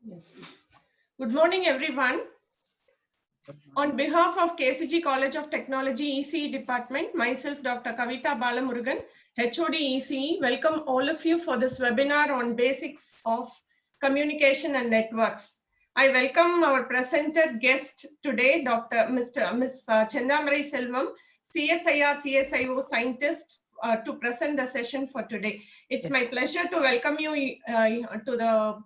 Yes. Good morning, everyone. On behalf of KCG College of Technology ECE Department, myself, Dr. Kavita Balamurugan, HOD ECE, welcome all of you for this webinar on basics of communication and networks. I welcome our presenter guest today, Ms. Chendamarai Selvam, CSIR CSIO scientist, to present the session for today. It's my pleasure to welcome you to the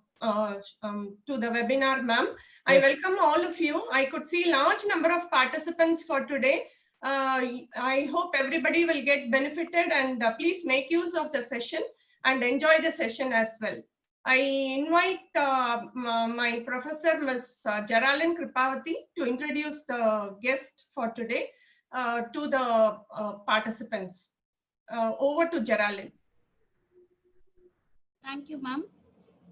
webinar, ma'am. I welcome all of you. I could see large number of participants for today. I hope everybody will get benefited, and please make use of the session and enjoy the session as well. I invite my professor, Ms. Geraldine Kripavati, to introduce the guest for today to the participants. Over to Geraldine. Thank you, ma'am.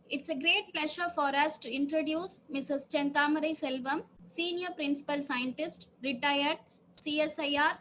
It's a great pleasure for us to introduce Mrs. Chendamarai Selvam, Senior Principal Scientist, retired, CSIR,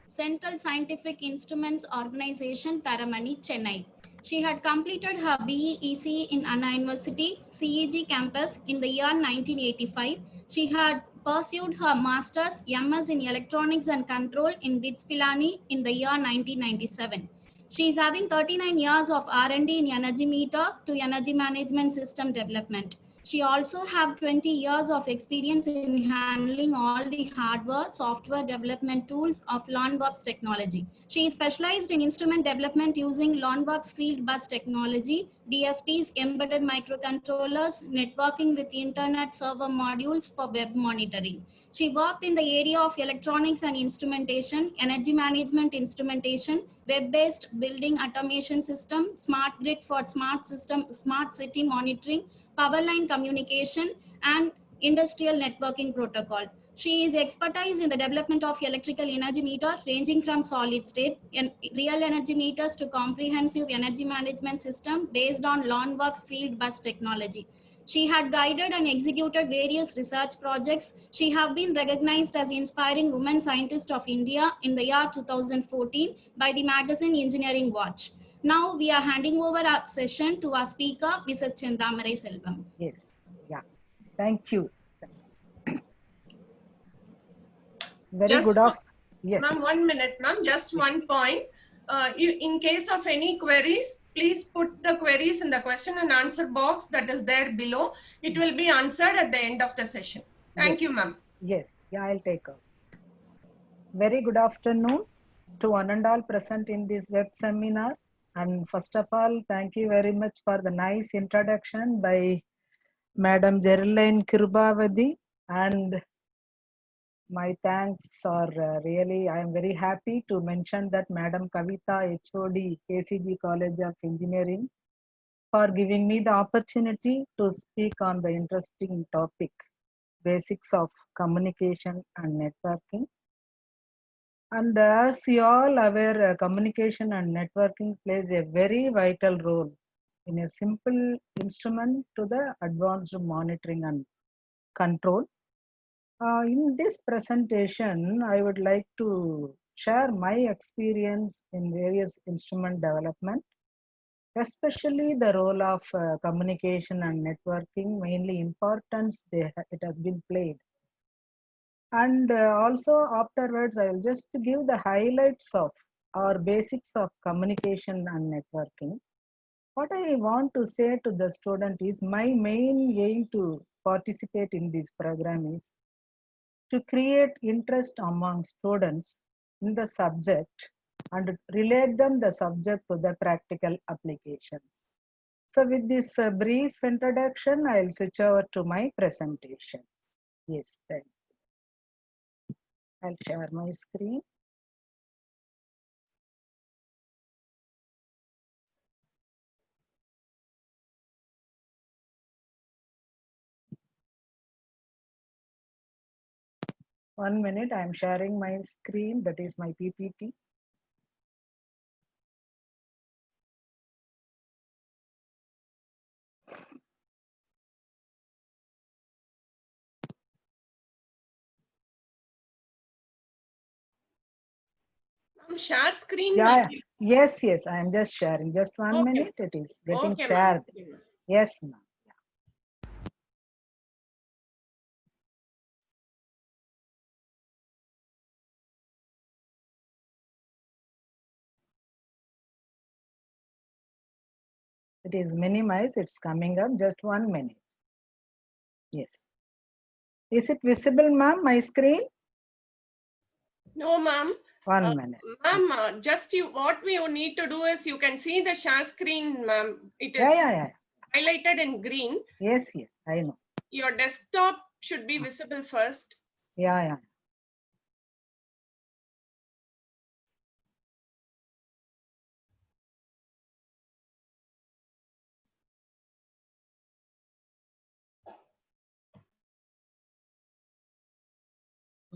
Central Scientific Instruments Organization, Taramani, Chennai. She had completed her BE ECE in Anna University, CEG campus in the year 1985. She had pursued her master's MS in Electronics and Control in BITS Pilani in the year 1997. She is having 39 years of R&D in energy meter to energy management system development. She also have 20 years of experience in handling all the hardware, software development tools of LANWorks technology. She is specialized in instrument development using LANWorks field bus technology, DSPs, embedded microcontrollers, networking with internet server modules for web monitoring. She worked in the area of electronics and instrumentation, energy management instrumentation, web-based building automation system, smart grid for smart system, smart city monitoring, power line communication, and industrial networking protocol. She is expertise in the development of electrical energy meter ranging from solid state and real energy meters to comprehensive energy management system based on LANWorks field bus technology. She had guided and executed various research projects. She have been recognized as Inspiring Women Scientist of India in the year 2014 by the magazine Engineering Watch. Now we are handing over our session to our speaker, Mrs. Chendamarai Selvam. Yes, yeah, thank you. Very good of, yes. Ma'am, 1 minute, ma'am, just one point. In case of any queries, please put the queries in the question and answer box that is there below. It will be answered at the end of the session. Thank you, ma'am. Yes, yeah, I'll take up. Very good afternoon to one and all present in this web seminar. And first of all, thank you very much for the nice introduction by Madam Geraldine Kripavati, and my thanks are really, I am very happy to mention that Madam Kavita, HOD, KCG College of Engineering, for giving me the opportunity to speak on the interesting topic, basics of communication and networking. And as you all aware, communication and networking plays a very vital role in a simple instrument to the advanced monitoring and control. In this presentation, I would like to share my experience in various instrument development, especially the role of communication and networking, mainly importance it has been played. And also afterwards, I will just give the highlights of or basics of communication and networking. What I want to say to the student is my main aim to participate in this program is to create interest among students in the subject and relate them the subject to the practical applications. So with this brief introduction, I'll switch over to my presentation. Yes, thank you. I'll share my screen. One minute, I'm sharing my screen, that is my PPT. Share screen. Yeah, yes, I am just sharing. Just one minute, it is getting shared. Yes, ma'am. It is minimized. It's coming up. Just 1 minute. Yes. Is it visible, ma'am, my screen? No, ma'am. 1 minute. Ma'am, what we need to do is you can see the share screen, ma'am. It is Yeah. highlighted in green. Yes, I know. Your desktop should be visible first. Yeah.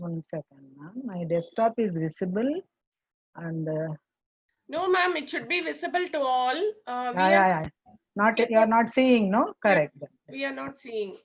1 second, ma'am. My desktop is visible and No, ma'am, it should be visible to all. yeah. Not you are not seeing, no? Correct. We are not seeing.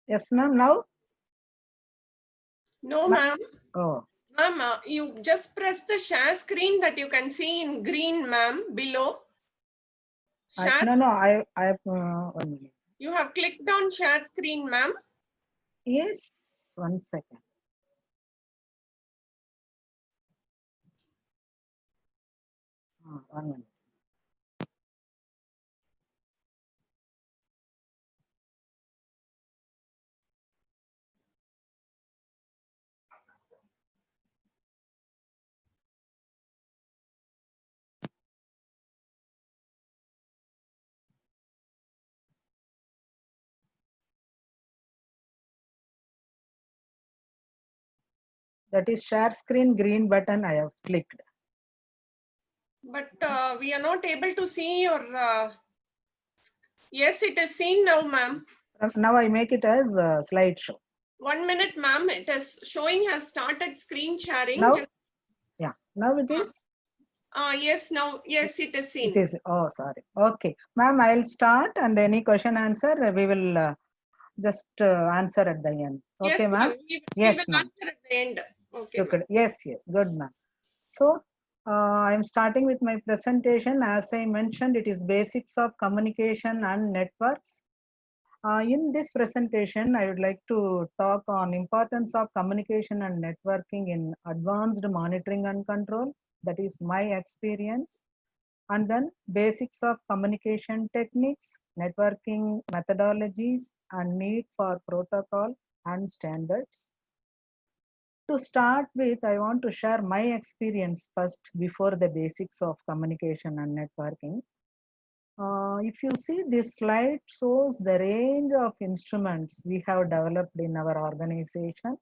Yes, ma'am. Now? No, ma'am. Oh. Ma'am, you just press the share screen that you can see in green, ma'am, below. Share. No. I 1 minute. You have clicked on share screen, ma'am. Yes. 1 second. Oh, 1 minute. That is share screen green button I have clicked. But we are not able to see your. Yes, it is seen now, ma'am. Now I make it as a slideshow. 1 minute, ma'am. It is showing has started screen sharing. Now? Yeah. Now it is? Yes, now. Yes, it is seen. It is. Oh, sorry. Okay. Ma'am, I'll start and any question answer, we will just answer at the end. Okay, yes, ma'am? We will answer at the end. Okay. Yes. Good, ma'am. So, I'm starting with my presentation. As I mentioned, it is basics of communication and networks. In this presentation, I would like to talk on importance of communication and networking in advanced monitoring and control. That is my experience. And then basics of communication techniques, networking methodologies, and need for protocol and standards. To start with, I want to share my experience first before the basics of communication and networking. If you see this slide shows the range of instruments we have developed in our organization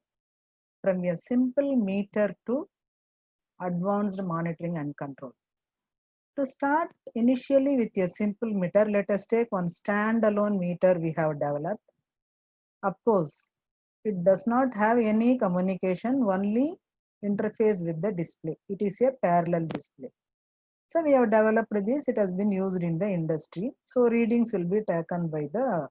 from a simple meter to advanced monitoring and control. To start initially with a simple meter, let us take one standalone meter we have developed. Of course, it does not have any communication, only interface with the display. It is a parallel display. So we have developed this, it has been used in the industry. So readings will be taken by the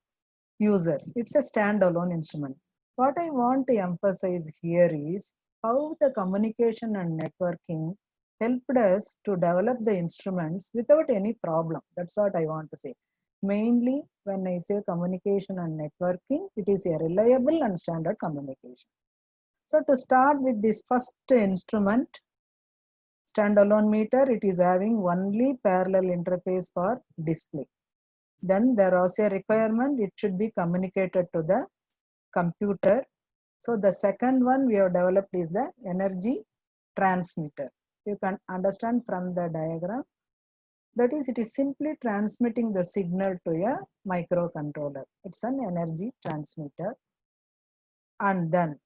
users. It's a standalone instrument. What I want to emphasize here is how the communication and networking helped us to develop the instruments without any problem. That's what I want to say. Mainly when I say communication and networking, it is a reliable and standard communication. So to start with this first instrument, standalone meter, it is having only parallel interface for display. Then there was a requirement, it should be communicated to the computer. So the second one we have developed is the energy transmitter. You can understand from the diagram. That is, it is simply transmitting the signal to a microcontroller. It's an energy transmitter. And then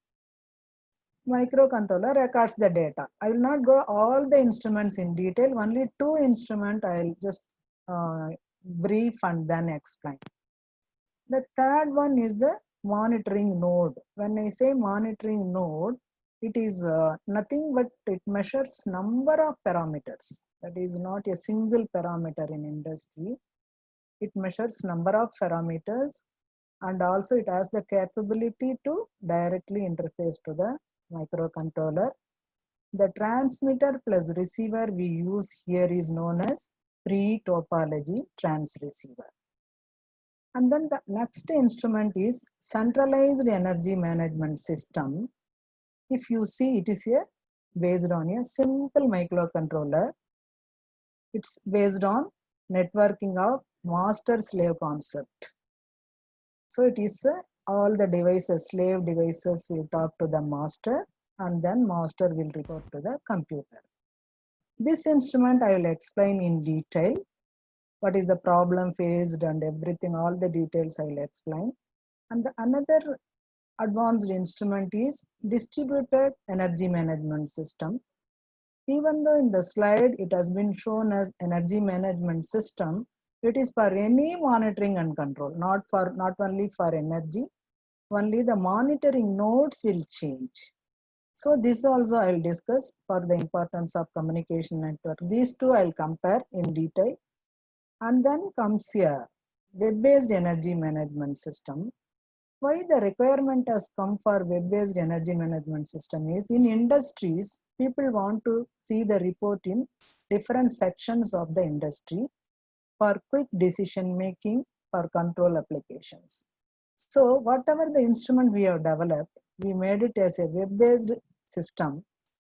microcontroller records the data. I will not go all the instruments in detail, only two instruments I will just brief and then explain. The third one is the monitoring node. When I say monitoring node, it is nothing but it measures number of parameters. That is not a single parameter in industry. It measures number of parameters and also it has the capability to directly interface to the microcontroller. The transmitter plus receiver we use here is known as pre-topology transceiver. And then the next instrument is centralized energy management system. If you see, it is based on a simple microcontroller. It's based on networking of master-slave concept. So it is all the devices, slave devices will talk to the master, and then master will report to the computer. This instrument I will explain in detail. What is the problem faced and everything, all the details I will explain. And another advanced instrument is distributed energy management system. Even though in the slide it has been shown as energy management system, it is for any monitoring and control, not only for energy, only the monitoring nodes will change. So this also I will discuss for the importance of communication network. These two I will compare in detail. And then comes here, web-based energy management system. Why the requirement has come for web-based energy management system is, in industries, people want to see the report in different sections of the industry for quick decision making for control applications. So whatever the instrument we have developed, we made it as a web-based system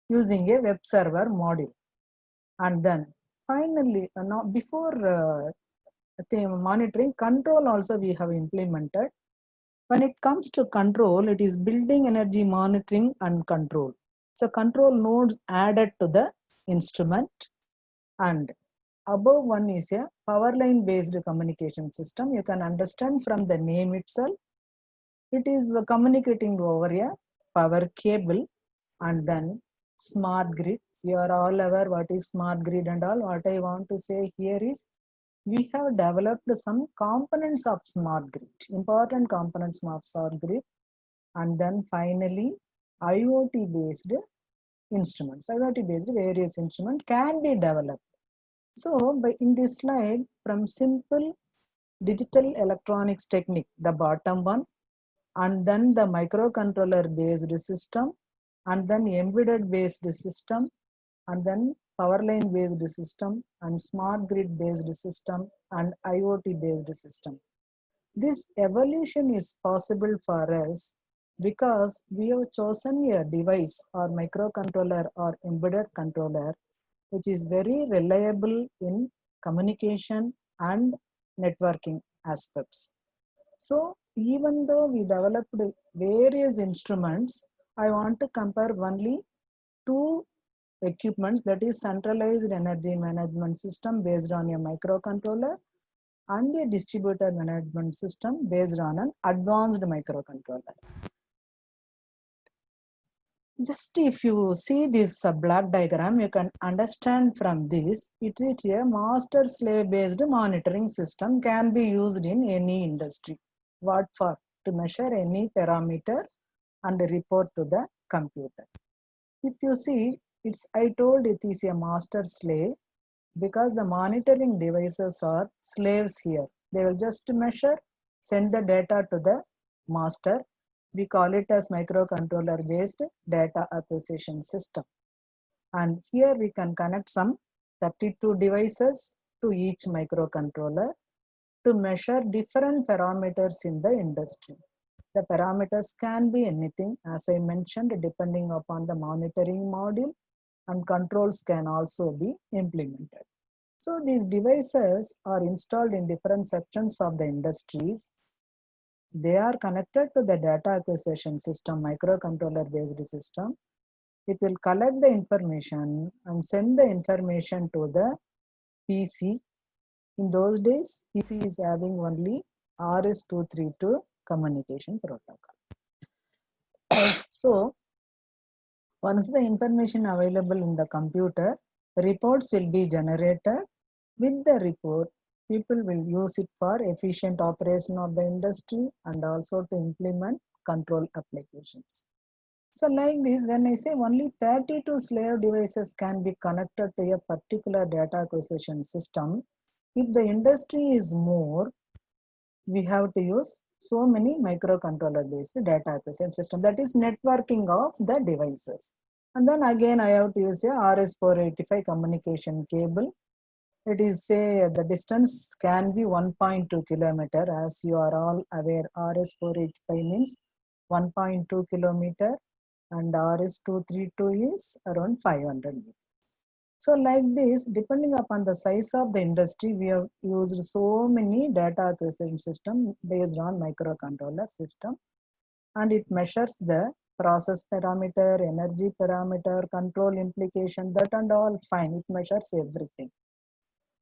using a web server module. And then finally, before the monitoring, control also we have implemented. When it comes to control, it is building energy monitoring and control. So control nodes added to the instrument, and above one is a power line based communication system. You can understand from the name itself, it is communicating over a power cable. And then smart grid. You are all aware what is smart grid and all. What I want to say here is, we have developed some components of smart grid, important components of smart grid. And then finally, IoT based instruments, IoT based various instruments can be developed. So in this slide, from simple digital electronics technique, the bottom one, and then the microcontroller based system, and then embedded based system, and then power line based system, and smart grid based system, and IoT based system. This evolution is possible for us because we have chosen a device or microcontroller or embedded controller which is very reliable in communication and networking aspects. So even though we developed various instruments, I want to compare only two equipments, that is centralized energy management system based on a microcontroller and a distributed management system based on an advanced microcontroller. Just if you see this block diagram, you can understand from this, it is a master slave based monitoring system, can be used in any industry. What for? To measure any parameter and report to the computer. If you see, I told it is a master slave because the monitoring devices are slaves here. They will just measure, send the data to the master. We call it as microcontroller based data acquisition system. And here we can connect some 32 devices to each microcontroller to measure different parameters in the industry. The parameters can be anything, as I mentioned, depending upon the monitoring module, and controls can also be implemented. So these devices are installed in different sections of the industries. They are connected to the data acquisition system, microcontroller based system. It will collect the information and send the information to the PC. In those days, PC is having only RS-232 communication protocol. So once the information available in the computer, reports will be generated. With the report, people will use it for efficient operation of the industry and also to implement control applications. So like this, when I say only 32 slave devices can be connected to a particular data acquisition system, if the industry is more, we have to use so many microcontroller based data acquisition system, that is networking of the devices. And then again I have to use a RS485 communication cable. It is say the distance can be 1.2 kilometer. As you are all aware, RS485 means 1.2 kilometer and RS232 is around 500 meters. So like this, depending upon the size of the industry, we have used so many data acquisition system based on microcontroller system, and it measures the process parameter, energy parameter, control implication, that and all fine. It measures everything.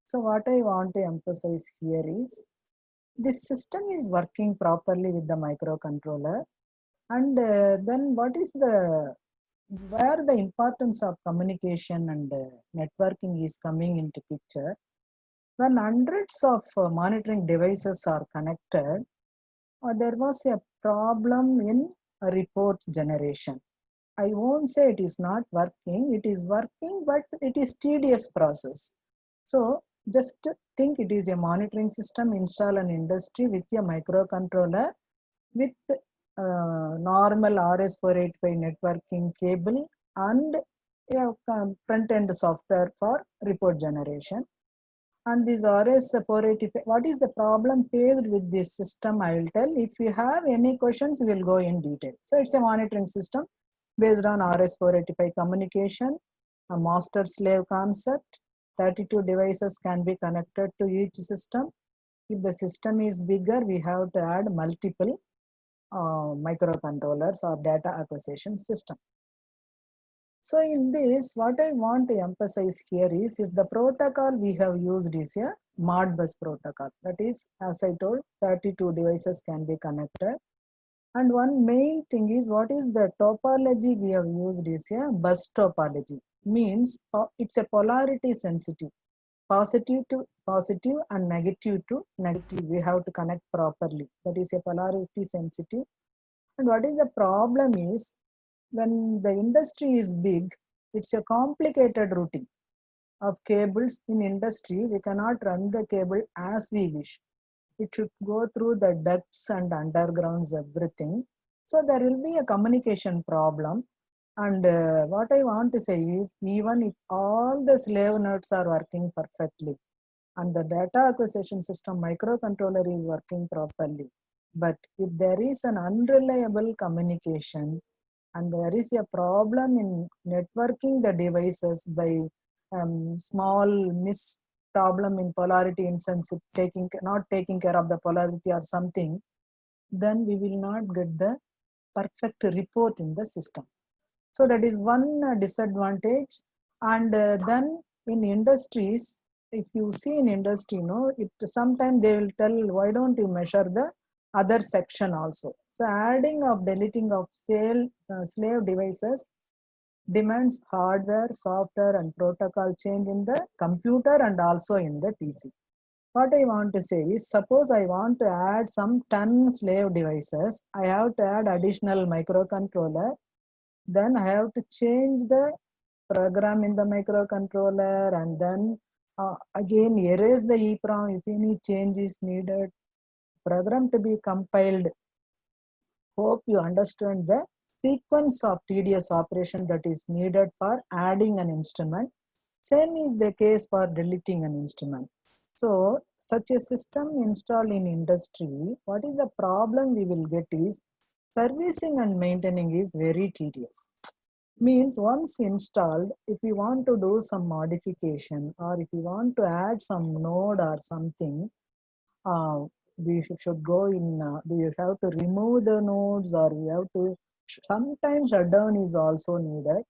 So what I want to emphasize here is this system is working properly with the microcontroller, and then what is the where the importance of communication and networking is coming into picture. When hundreds of monitoring devices are connected, there was a problem in reports generation. I won't say it is not working, it is working, but it is tedious process. So just think it is a monitoring system installed in industry with a microcontroller with normal RS485 networking cable and a front-end software for report generation. And this RS485, what is the problem faced with this system, I will tell. If you have any questions, we will go in detail. So it's a monitoring system based on RS485 communication, a master-slave concept. 32 devices can be connected to each system. If the system is bigger, we have to add multiple microcontrollers or data acquisition system. So in this, what I want to emphasize here is the protocol we have used is a Modbus protocol. That is, as I told, 32 devices can be connected. And one main thing is, what is the topology we have used is a bus topology. Means it's a polarity sensitive. Positive to positive and negative to negative. We have to connect properly. That is a polarity sensitive. And what is the problem is, when the industry is big, it's a complicated routing of cables. In industry, we cannot run the cable as we wish. It should go through the ducts and undergrounds, everything. So there will be a communication problem. And what I want to say is, even if all the slave nodes are working perfectly and the data acquisition system microcontroller is working properly, but if there is an unreliable communication and there is a problem in networking the devices by small miss problem in polarity insensitive, not taking care of the polarity or something, then we will not get the perfect report in the system. So that is one disadvantage. And then in industries, if you see in industry, sometimes they will tell, why don't you measure the other section also? So adding or deleting of slave devices demands hardware, software and protocol change in the computer and also in the PC. What I want to say is, suppose I want to add some 10 slave devices, I have to add additional microcontroller. Then I have to change the program in the microcontroller and then again erase the EEPROM if any change is needed. Program to be compiled. Hope you understand the sequence of tedious operation that is needed for adding an instrument. Same is the case for deleting an instrument. So such a system installed in industry, what is the problem we will get is, servicing and maintaining is very tedious. Means once installed, if you want to do some modification or if you want to add some node or something, we should go in, we have to remove the nodes or we have to, sometimes shutdown is also needed,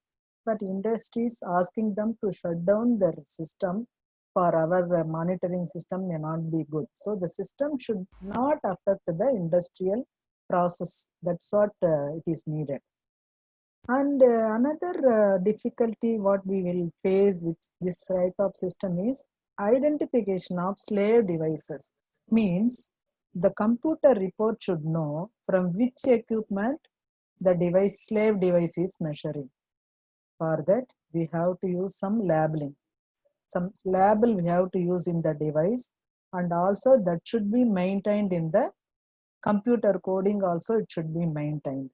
but industries asking them to shut down their system for our monitoring system may not be good. So the system should not affect the industrial process. That's what it is needed. And another difficulty what we will face with this type of system is identification of slave devices. Means the computer report should know from which equipment the slave device is measuring. For that, we have to use some labeling. Some label we have to use in the device. and also that should be maintained in the computer coding also, it should be maintained.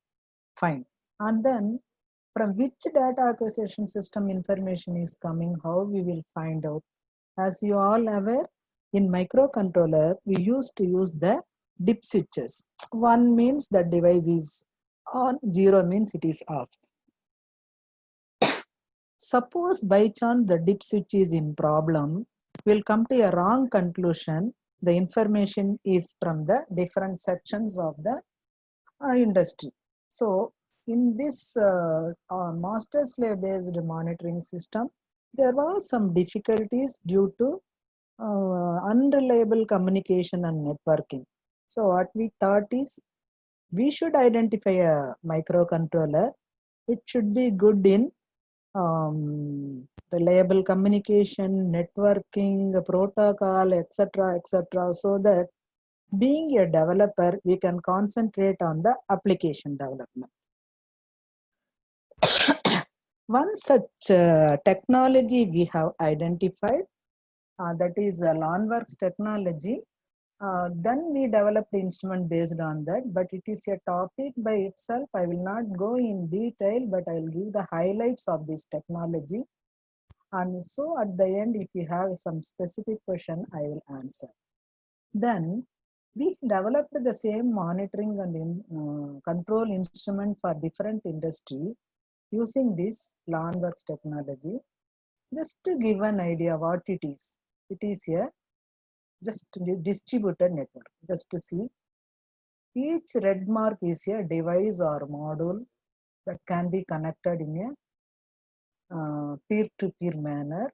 Fine. And then from which data acquisition system information is coming, how we will find out. As you all aware, in microcontroller, we used to use the dip switches. 1 means the device is on, 0 means it is off. Suppose by chance the dip switch is in problem, we'll come to a wrong conclusion. The information is from the different sections of the industry. So in this master slave based monitoring system, there was some difficulties due to unreliable communication and networking. So what we thought is, we should identify a microcontroller. It should be good in reliable communication, networking, protocol, etc., so that being a developer, we can concentrate on the application development. One such technology we have identified, that is LonWorks technology. Then we developed instrument based on that, but it is a topic by itself. I will not go in detail, but I will give the highlights of this technology. And so at the end, if you have some specific question, I will answer. Then we developed the same monitoring and control instrument for different industry using this LonWorks technology. Just to give an idea what it is a just distributed network. Just to see, each red mark is a device or module that can be connected in a peer-to-peer manner,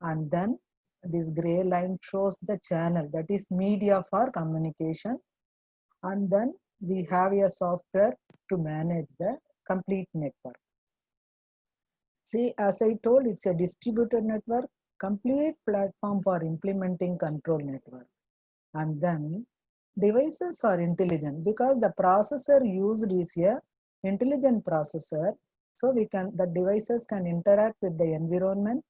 and then this gray line shows the channel, that is media for communication, and then we have a software to manage the complete network. See, as I told, it's a distributed network, complete platform for implementing control network. And then devices are intelligent because the processor used is a intelligent processor. So the devices can interact with the environment,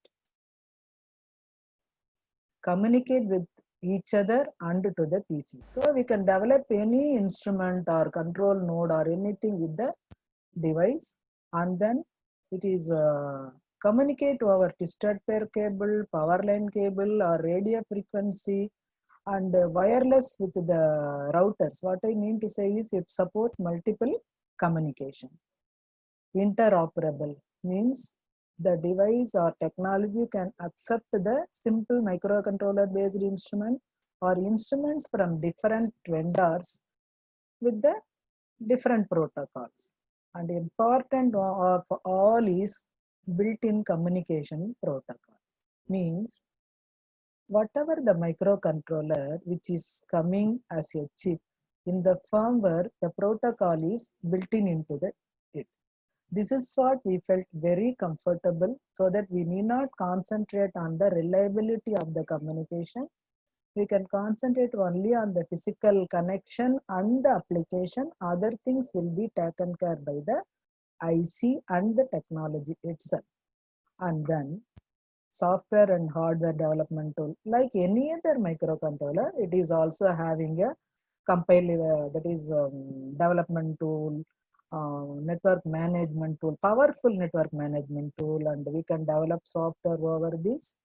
communicate with each other and to the PC. So we can develop any instrument or control node or anything with the device, and then it is communicate over twisted pair cable, power line cable or radio frequency, and wireless with the routers. What I mean to say is it supports multiple communication. Interoperable means the device or technology can accept the simple microcontroller based instrument or instruments from different vendors with the different protocols. And important of all is built-in communication protocol. Means whatever the microcontroller which is coming as a chip, in the firmware, the protocol is built-in into it. This is what we felt very comfortable, so that we need not concentrate on the reliability of the communication. We can concentrate only on the physical connection and the application. Other things will be taken care by the IC and the technology itself. And then software and hardware development tool. Like any other microcontroller, it is also having a compiler, that is development tool, network management tool, powerful network management tool, and we can develop software over this.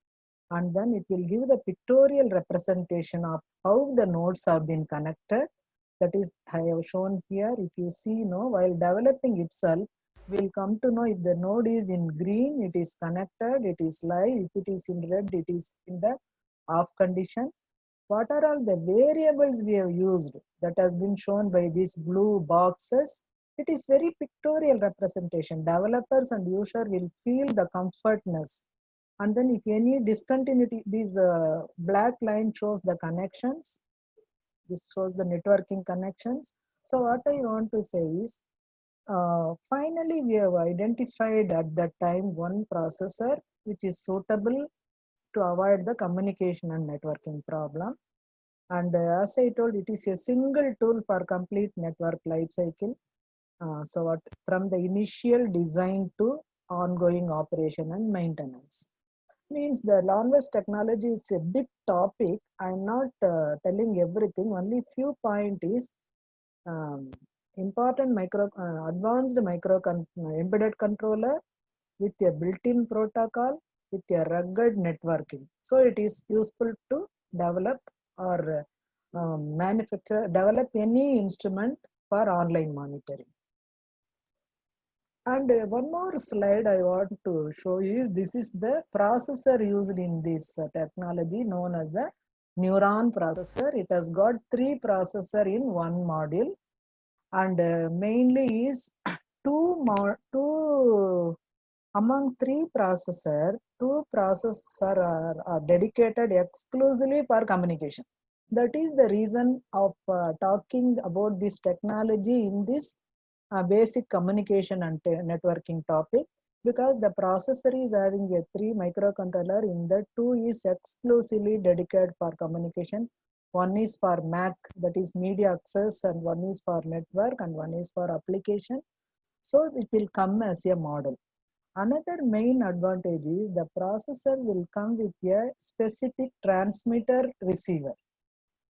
And then it will give the pictorial representation of how the nodes have been connected. That is, I have shown here. If you see, while developing itself, we'll come to know if the node is in green, it is connected, it is live. If it is in red, it is in the off condition. What are all the variables we have used that has been shown by these blue boxes? It is very pictorial representation. Developers and user will feel the comfortness. And then if any discontinuity, this black line shows the connections. This shows the networking connections. So what I want to say is, finally we have identified at that time one processor which is suitable to avoid the communication and networking problem. And as I told, it is a single tool for complete network life cycle. So from the initial design to ongoing operation and maintenance. Means the LAN-based technology, it's a big topic. I'm not telling everything, only few point is important advanced embedded controller with a built-in protocol with a rugged networking. So it is useful to develop or develop any instrument for online monitoring. And one more slide I want to show you is this is the processor used in this technology known as the neuron processor. It has got 3 processor in one module, and mainly is two among 3 processor, 2 processor are dedicated exclusively for communication. That is the reason of talking about this technology in this basic communication and networking topic, because the processor is having a 3 microcontroller. In the 2 is exclusively dedicated for communication. One is for MAC, that is media access, and one is for network, and one is for application. So it will come as a model. Another main advantage is the processor will come with a specific transmitter receiver.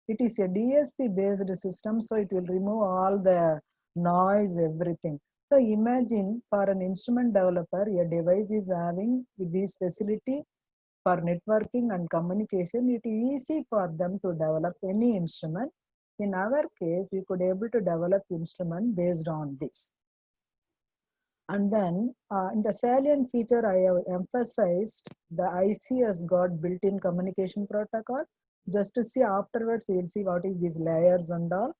It is a DSP based system, so it will remove all the noise, everything. So imagine for an instrument developer, a device is having this facility for networking and communication. It is easy for them to develop any instrument. In our case, we could able to develop instrument based on this. And then in the salient feature, I have emphasized the IC has got built-in communication protocol. Just to see afterwards, you will see what is these layers and all.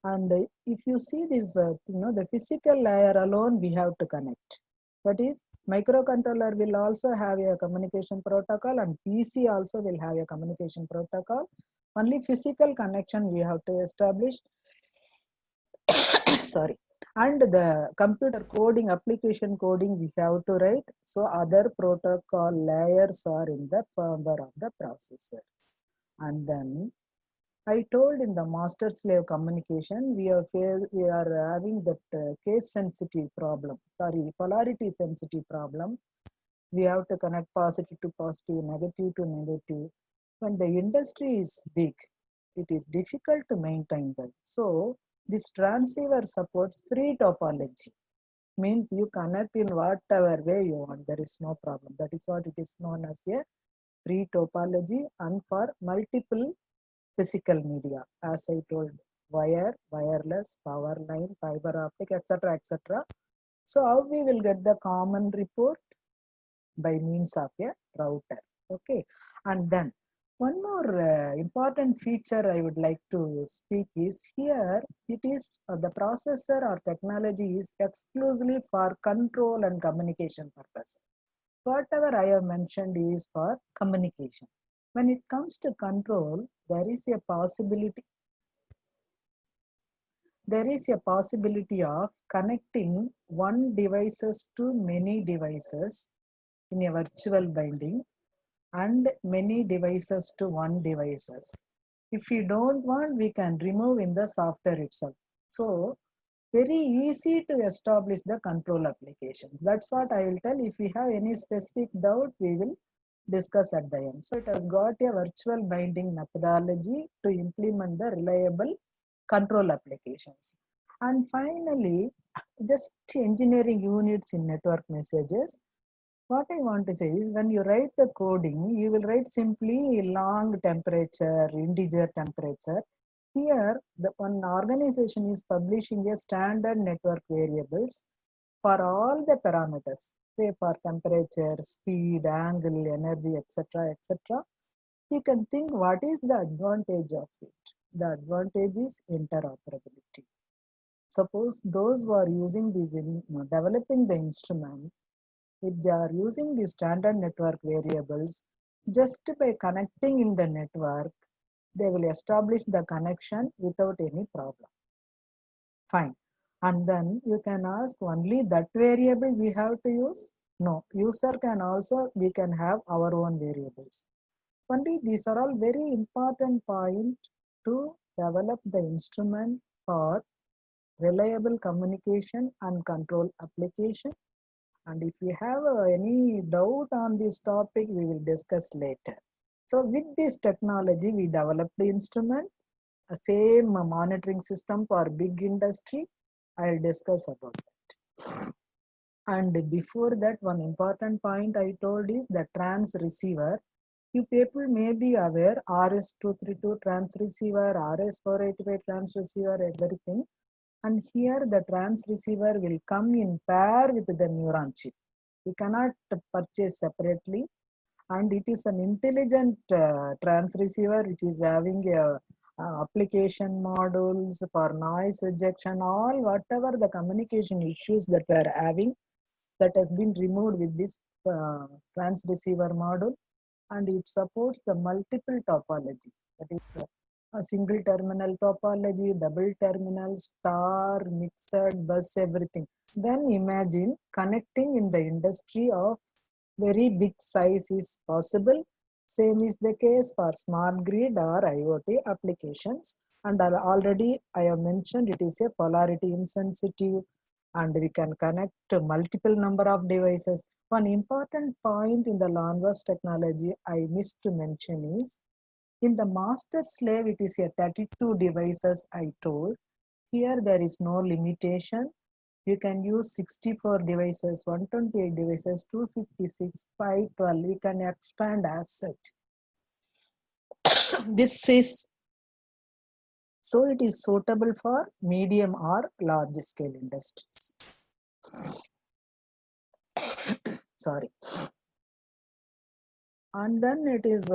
And if you see this, the physical layer alone, we have to connect. That is, microcontroller will also have a communication protocol, and PC also will have a communication protocol. Only physical connection we have to establish. Sorry. And the computer coding, application coding, we have to write. So other protocol layers are in the firmware of the processor. And then I told in the master slave communication, we are having that case sensitive problem. Sorry, polarity sensitive problem. We have to connect positive to positive, negative to negative. When the industry is big, it is difficult to maintain that. So this transceiver supports free topology. Means you connect in whatever way you want. There is no problem. That is what it is known as a free topology, and for multiple physical media, as I told, wire, wireless, power line, fiber optic, etc., etc. So how we will get the common report? By means of a router. Okay, and then one more important feature I would like to speak is here. It is the processor or technology is exclusively for control and communication purpose. Whatever I have mentioned is for communication. When it comes to control, there is a possibility of connecting one devices to many devices in a virtual binding, and many devices to one devices. If we don't want, we can remove in the software itself. So very easy to establish the control application. That's what I will tell. If we have any specific doubt, we will discuss at the end. So it has got a virtual binding methodology to implement the reliable control applications. And finally, just engineering units in network messages. What I want to say is, when you write the coding, you will write simply long temperature, integer temperature. Here, the one organization is publishing a standard network variables for all the parameters, say for temperature, speed, angle, energy, etc., etc. You can think what is the advantage of it. The advantage is interoperability. Suppose those who are using these in developing the instrument, if they are using the standard network variables, just by connecting in the network, they will establish the connection without any problem. Fine. And then you can ask, only that variable we have to use? No, user can also, we can have our own variables. Only these are all very important points to develop the instrument for reliable communication and control application. And if you have any doubt on this topic, we will discuss later. So with this technology, we developed the instrument, a same monitoring system for big industry. I'll discuss about that. And before that, one important point I told is the trans receiver. You people may be aware RS-232 trans receiver, RS-485 trans receiver, everything. And here the trans receiver will come in pair with the neuron chip. You cannot purchase separately. And it is an intelligent trans receiver which is having application modules for noise rejection, all whatever the communication issues that we are having, that has been removed with this trans receiver module. And it supports the multiple topology, that is a single terminal topology, double terminal, star, mixed, bus, everything. Then imagine connecting in the industry of very big size is possible. Same is the case for smart grid or IoT applications. And already I have mentioned it is a polarity insensitive, and we can connect to multiple number of devices. One important point in the LANverse technology I missed to mention is, in the master slave, it is a 32 devices I told. Here there is no limitation. You can use 64 devices, 128 devices, 256, 512. We can expand as such. This is, so it is suitable for medium or large scale industries. Sorry. And then it is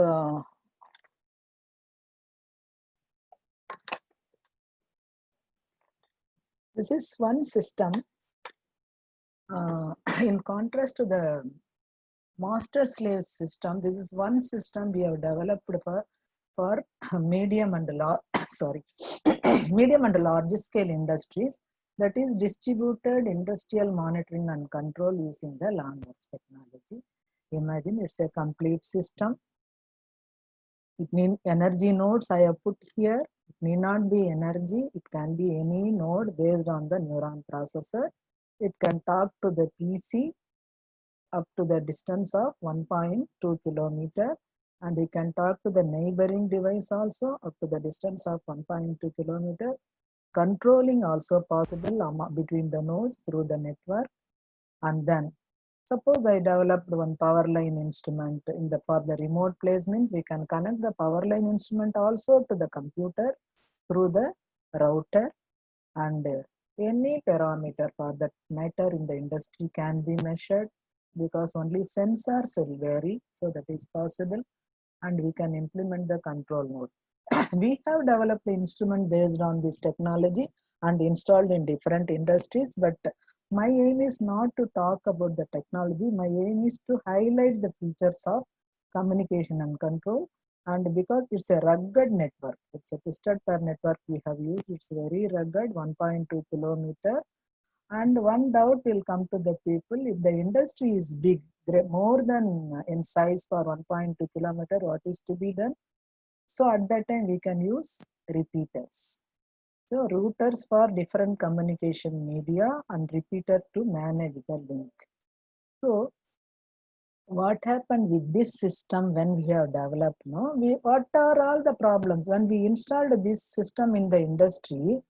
this is one system in contrast to the master slave system. This is one system we have developed for medium and large medium and large scale industries, that is distributed industrial monitoring and control using the LANverse technology. Imagine it's a complete system. It means energy nodes I have put here. It need not be energy. It can be any node based on the neuron processor. It can talk to the PC up to the distance of 1.2 kilometer, and we can talk to the neighboring device also up to the distance of 1.2 kilometer. Controlling also possible between the nodes through the network. And then suppose I developed one power line instrument for the remote placement, we can connect the power line instrument also to the computer through the router, and any parameter for that matter in the industry can be measured, because only sensors will vary, so that is possible, and we can implement the control node. We have developed the instrument based on this technology and installed in different industries, but my aim is not to talk about the technology. My aim is to highlight the features of communication and control. And because it's a rugged network, it's a twisted pair network we have used, it's very rugged, 1.2 kilometer. And one doubt will come to the people, if the industry is big, more than in size for 1.2 kilometer, what is to be done? So at that time we can use repeaters. So routers for different communication media and repeater to manage the link. So what happened with this system when we have developed? What are all the problems? When we installed this system in the industry,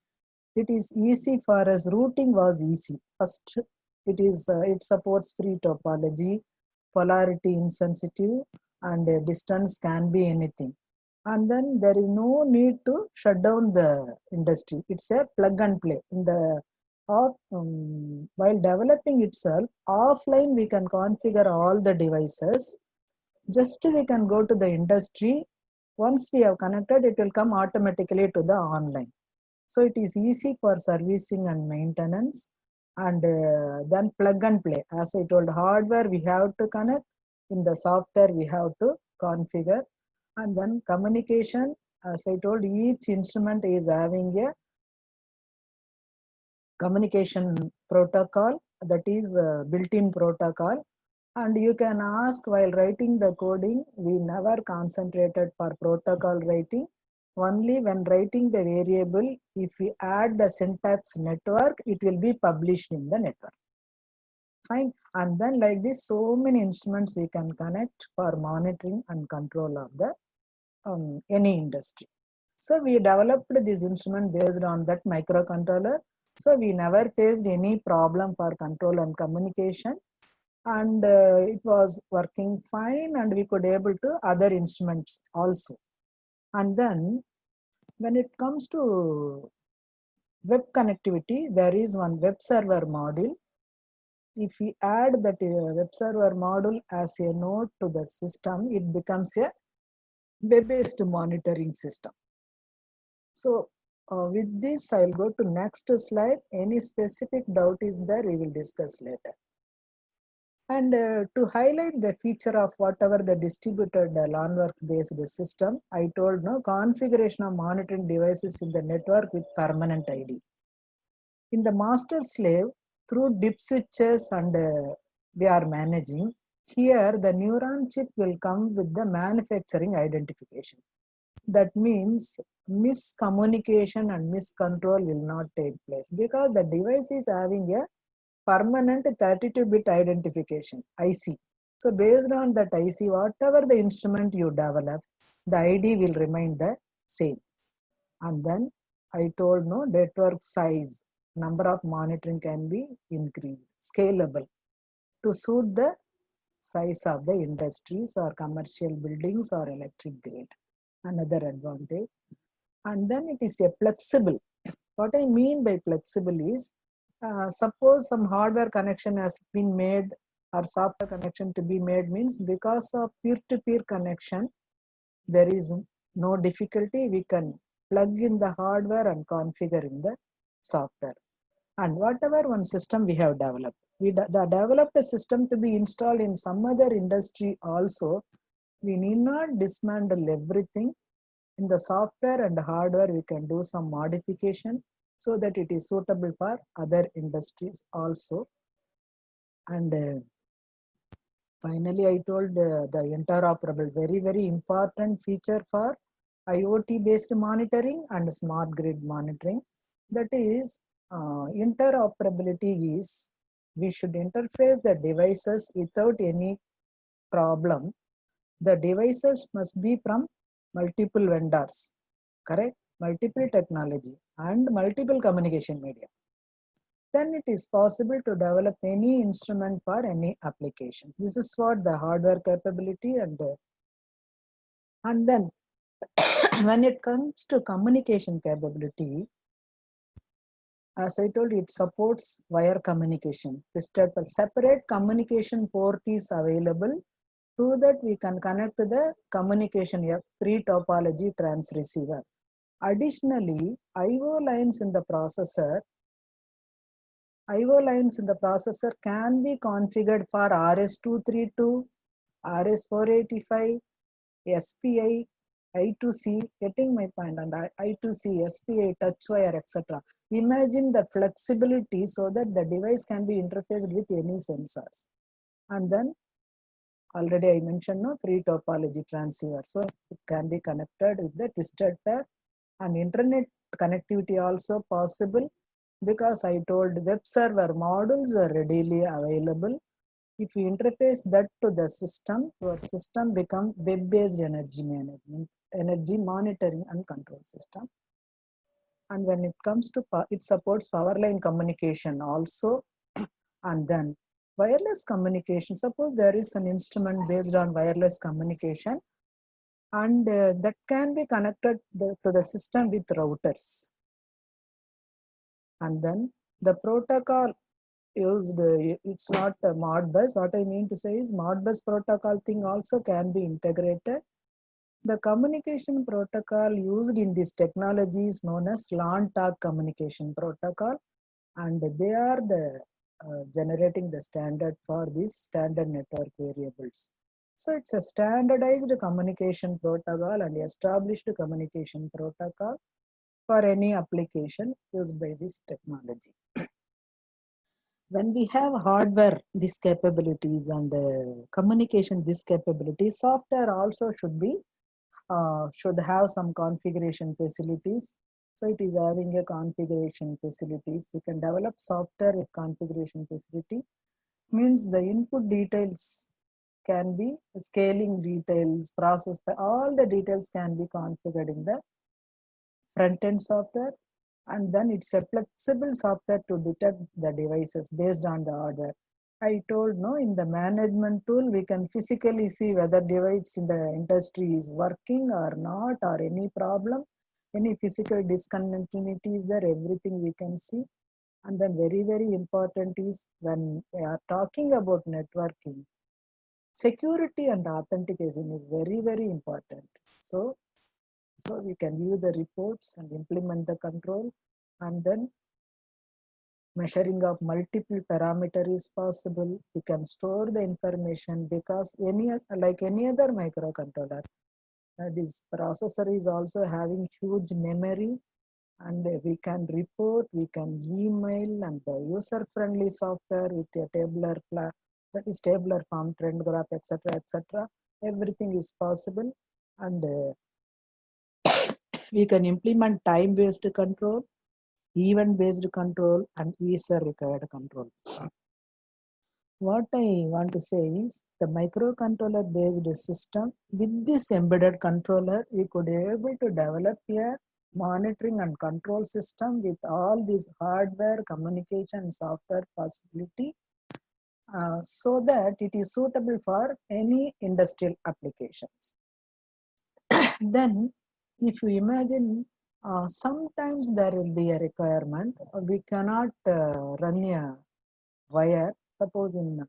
it is easy for us. Routing was easy. First, it supports free topology, polarity insensitive, and distance can be anything. And then there is no need to shut down the industry. It's a plug and play. While developing itself, offline we can configure all the devices. Just we can go to the industry. Once we have connected, it will come automatically to the online. So it is easy for servicing and maintenance. And then plug and play. As I told, hardware we have to connect. In the software we have to configure. And then communication, as I told, each instrument is having a communication protocol, that is a built-in protocol. And you can ask, while writing the coding, we never concentrated for protocol writing. Only when writing the variable, if we add the syntax network, it will be published in the network. Fine. And then like this, so many instruments we can connect for monitoring and control of the any industry. So we developed this instrument based on that microcontroller. So we never faced any problem for control and communication, and it was working fine, and we could able to other instruments also. And then when it comes to web connectivity, there is one web server module. If we add that web server module as a node to the system, it becomes a web-based monitoring system. So with this, I'll go to next slide. Any specific doubt is there, we will discuss later. And to highlight the feature of whatever the distributed LANWorks based system, I told no configuration of monitoring devices in the network with permanent ID. In the master slave, through DIP switches and we are managing, here the neuron chip will come with the manufacturing identification. That means miscommunication and miscontrol will not take place because the device is having a permanent 32-bit identification, IC. So based on that IC, whatever the instrument you develop, the ID will remain the same. And then I told no network size, number of monitoring can be increased, scalable to suit the size of the industries or commercial buildings or electric grid. Another advantage. And then it is a flexible. What I mean by flexible is, suppose some hardware connection has been made or software connection to be made, means because of peer-to-peer connection, there is no difficulty. We can plug in the hardware and configure in the software. And whatever one system we have developed, we developed a system to be installed in some other industry also. We need not dismantle everything. In the software and hardware, we can do some modification so that it is suitable for other industries also. And finally, I told the interoperable, very, very important feature for IoT based monitoring and smart grid monitoring. That is, interoperability is, we should interface the devices without any problem. The devices must be from multiple vendors, correct? Multiple technology and multiple communication media. Then it is possible to develop any instrument for any application. This is what the hardware capability and then when it comes to communication capability, as I told you, it supports wire communication. Separate communication port is available. So that we can connect to the communication free topology trans receiver. Additionally, IO lines in the processor can be configured for RS-232, RS-485, SPI, I2C, getting my point, and I2C, SPI, touch wire, etc. Imagine the flexibility so that the device can be interfaced with any sensors. And then already I mentioned no free topology transceiver, so it can be connected with the twisted pair, and internet connectivity also possible because I told web server modules are readily available. If you interface that to the system, your system becomes web-based energy management, energy monitoring and control system. And when it comes to it supports power line communication also. And then wireless communication, suppose there is an instrument based on wireless communication, and that can be connected to the system with routers. And then the protocol used, it's not a Modbus. What I mean to say is Modbus protocol thing also can be integrated. The communication protocol used in this technology is known as LAN-TAC communication protocol, and they are the generating the standard for these standard network variables. So it's a standardized communication protocol and established communication protocol for any application used by this technology. When we have hardware, these capabilities, and communication, this capability, software also should have some configuration facilities. So it is having a configuration facilities. We can develop software with configuration facility. means the input details can be scaling details, process, all the details can be configured in the front-end software, and then it's a flexible software to detect the devices based on the hardware. I told no, in the management tool, we can physically see whether device in the industry is working or not, or any problem, any physical discontinuity is there, everything we can see. And then very, very important is when we are talking about networking, security and authentication is very, very important. So we can view the reports and implement the control, and then measuring of multiple parameter is possible. We can store the information because like any other microcontroller, this processor is also having huge memory, and we can report, we can email, and the user-friendly software with a that is tabular form, trend graph, etc. Everything is possible, and we can implement time-based control, event-based control, and user-required control. What I want to say is the microcontroller-based system, with this embedded controller, we could be able to develop a monitoring and control system with all these hardware, communication, software possibility, so that it is suitable for any industrial applications. Then, if you imagine, sometimes there will be a requirement, we cannot run a wire, suppose in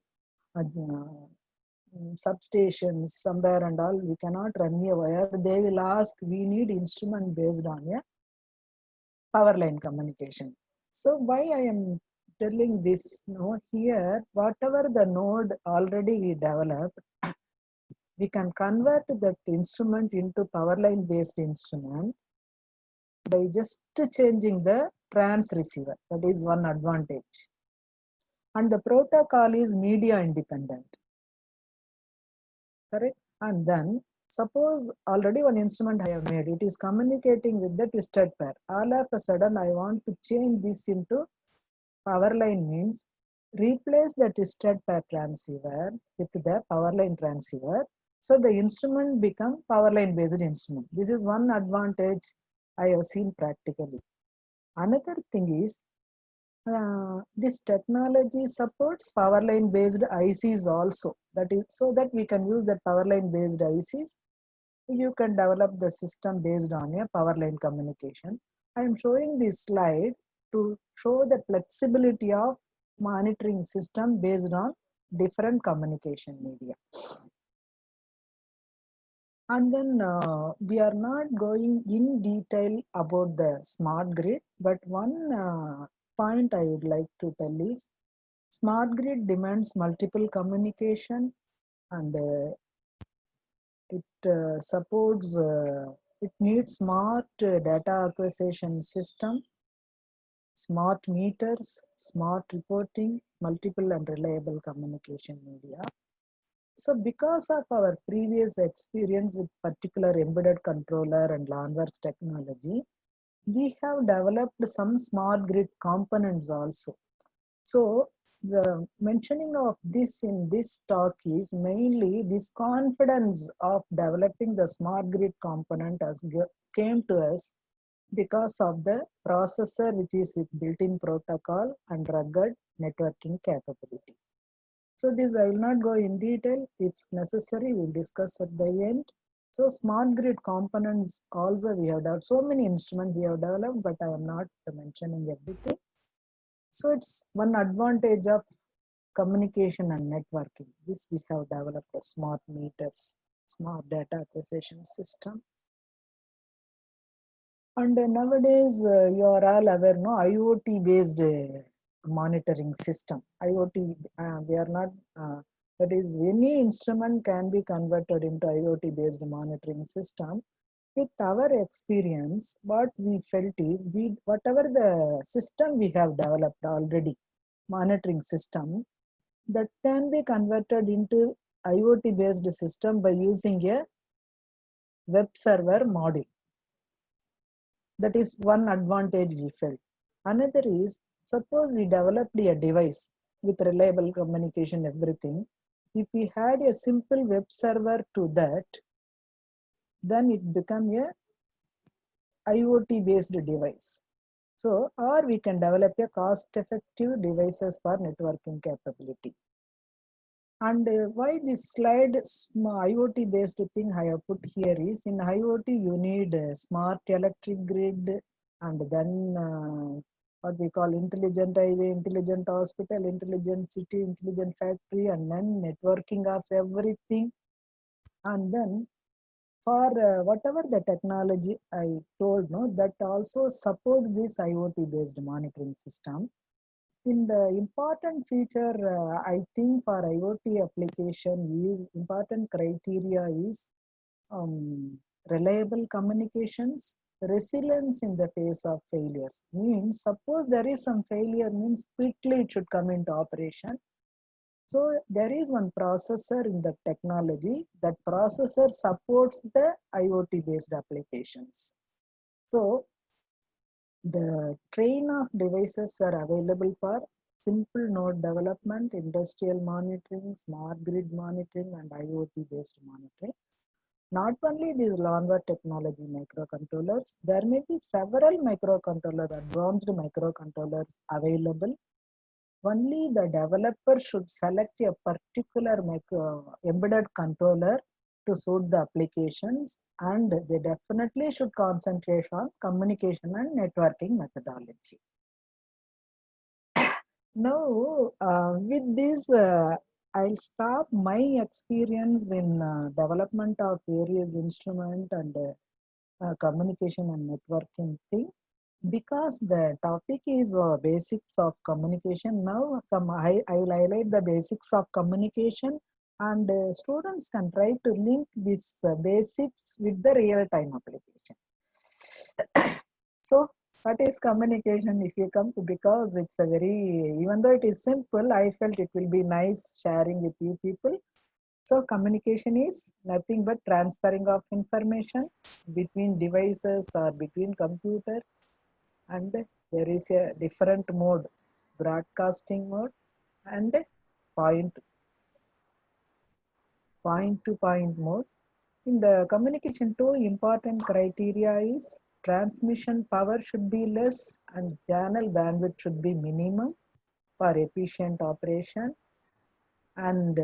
substations somewhere and all, we cannot run a wire. They will ask, we need instrument based on a power line communication. So why I am telling this, here, whatever the node already we developed, we can convert that instrument into power line based instrument by just changing the trans receiver. That is one advantage. And the protocol is media independent. Correct? And then suppose already one instrument I have made, it is communicating with the twisted pair. All of a sudden I want to change this into power line, means replace the twisted pair transceiver with the power line transceiver. So the instrument become power line based instrument. This is one advantage I have seen practically. Another thing is, this technology supports power line based ICs also. That is so that we can use that power line based ICs. You can develop the system based on a power line communication. I am showing this slide to show the flexibility of monitoring system based on different communication media. And then we are not going in detail about the smart grid, but one point I would like to tell is smart grid demands multiple communication, and it supports, it needs smart data acquisition system, smart meters, smart reporting, multiple and reliable communication media. So because of our previous experience with particular embedded controller and LANWERX technology, we have developed some smart grid components also. So the mentioning of this in this talk is mainly this confidence of developing the smart grid component as came to us because of the processor which is with built-in protocol and rugged networking capability. So this I will not go in detail. If necessary, we'll discuss at the end. So smart grid components also we have developed. So many instruments we have developed, but I am not mentioning everything. So it's one advantage of communication and networking. This we have developed a smart meters, smart data acquisition system. And nowadays, you are all aware, no, IoT based monitoring system. IoT, we are not, that is, any instrument can be converted into IoT based monitoring system. With our experience, what we felt is, whatever the system we have developed already, monitoring system, that can be converted into IoT based system by using a web server module. That is one advantage we felt. Another is, suppose we developed a device with reliable communication, everything. If we had a simple web server to that, then it become a IoT based device. So, or we can develop a cost effective devices for networking capability. And why this slide IoT based thing I have put here is, in IoT you need a smart electric grid, and then what we call intelligent highway, intelligent hospital, intelligent city, intelligent factory, and then networking of everything. And then for whatever the technology I told, no, that also supports this IoT based monitoring system. In the important feature, I think for IoT application is important criteria is reliable communications, resilience in the face of failures. Means suppose there is some failure, means quickly it should come into operation. So there is one processor in the technology, that processor supports the IoT based applications. So the train of devices were available for simple node development, industrial monitoring, smart grid monitoring, and IoT based monitoring. Not only these Lonwa technology microcontrollers, there may be several microcontrollers, advanced microcontrollers available. Only the developer should select a particular embedded controller to suit the applications, and they definitely should concentrate on communication and networking methodology. Now, with this, I'll stop my experience in development of various instrument and communication and networking thing, because the topic is basics of communication. Now I will highlight the basics of communication, and students can try to link these basics with the real time application. So what is communication, if you come to, because it's a very, even though it is simple, I felt it will be nice sharing with you people. So communication is nothing but transferring of information between devices or between computers, and there is a different mode, broadcasting mode and point to point mode. In the communication, two important criteria is transmission power should be less and channel bandwidth should be minimum for efficient operation. And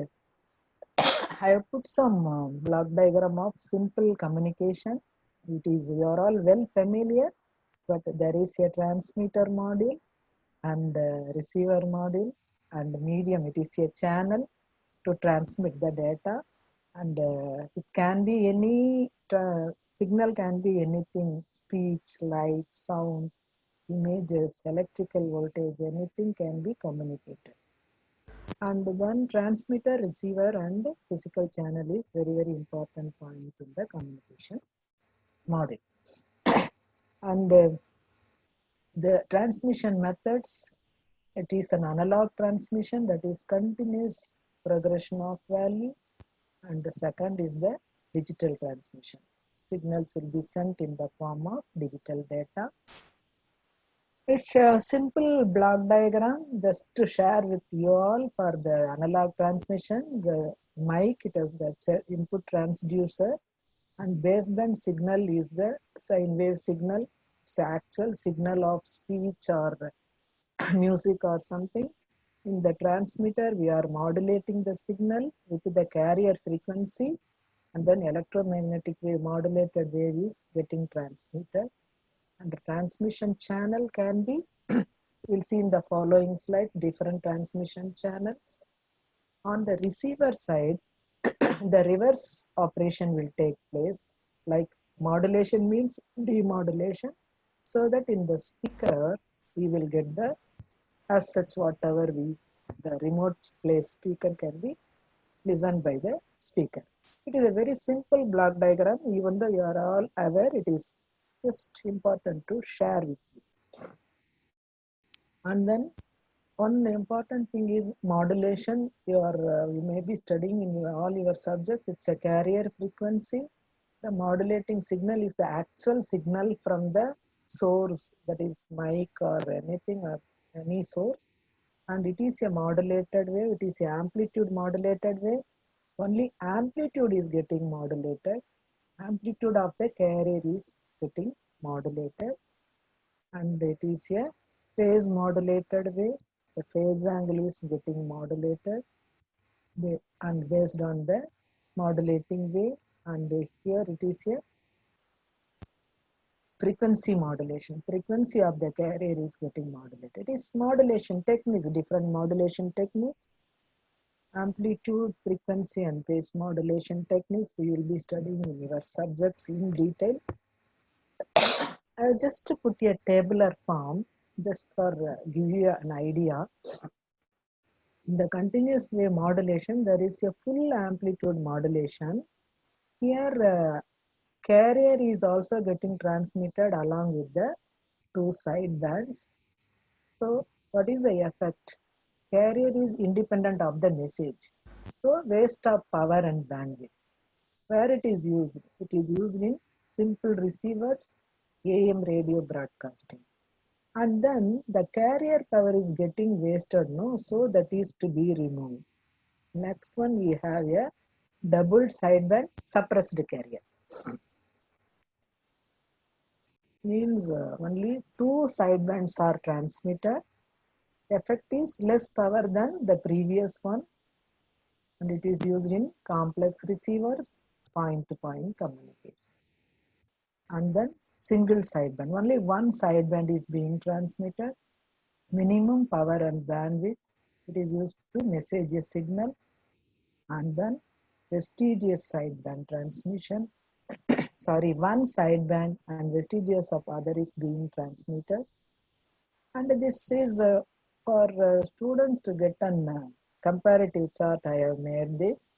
I have put some block diagram of simple communication. It is, you are all well familiar, but there is a transmitter module and receiver module and medium. It is a channel to transmit the data, and it can be any signal, can be anything, speech, light, sound, images, electrical voltage, anything can be communicated. And then transmitter, receiver, and physical channel is very, very important point in the communication model. And the transmission methods, it is an analog transmission, that is continuous progression of value, and the second is the digital transmission. Signals will be sent in the form of digital data. It's a simple block diagram just to share with you all. For the analog transmission, the mic, it has the input transducer, and baseband signal is the sine wave signal. It's the actual signal of speech or music or something. In the transmitter, we are modulating the signal with the carrier frequency, and then electromagnetic wave, modulated wave is getting transmitted. And the transmission channel can be, we'll see in the following slides, different transmission channels. On the receiver side, the reverse operation will take place, like modulation means demodulation, so that in the speaker, we will get the, as such, whatever the remote place speaker can be listened by the speaker. It is a very simple block diagram, even though you are all aware, it is just important to share with you. And then one important thing is modulation. You may be studying in all your subjects. It's a carrier frequency. The modulating signal is the actual signal from the source, that is mic or anything or any source. and it is a modulated wave, it is a amplitude modulated wave. Only amplitude is getting modulated. Amplitude of the carrier is getting modulated, and it is a phase modulated wave. The phase angle is getting modulated and based on the modulating wave, and here it is a frequency modulation. Frequency of the carrier is getting modulated. It is modulation techniques, different modulation techniques, amplitude, frequency, and phase modulation techniques. You will be studying in your subjects in detail. I just put a tabular form just for give you an idea. In the continuous wave modulation, there is a full amplitude modulation. Here, carrier is also getting transmitted along with the two side bands. So, what is the effect? Carrier is independent of the message. So, waste of power and bandwidth. Where it is used? It is used in simple receivers, AM radio broadcasting. And then the carrier power is getting wasted, no? So that is to be removed. Next one, we have a double sideband suppressed carrier. Means only two sidebands are transmitted. Effect is less power than the previous one, and it is used in complex receivers, point-to-point communication. And then single sideband, only one sideband is being transmitted. Minimum power and bandwidth, it is used to message a signal. And then vestigious sideband transmission. Sorry, one sideband and vestigious of other is being transmitted. And this is for students to get an comparative chart. I have made this,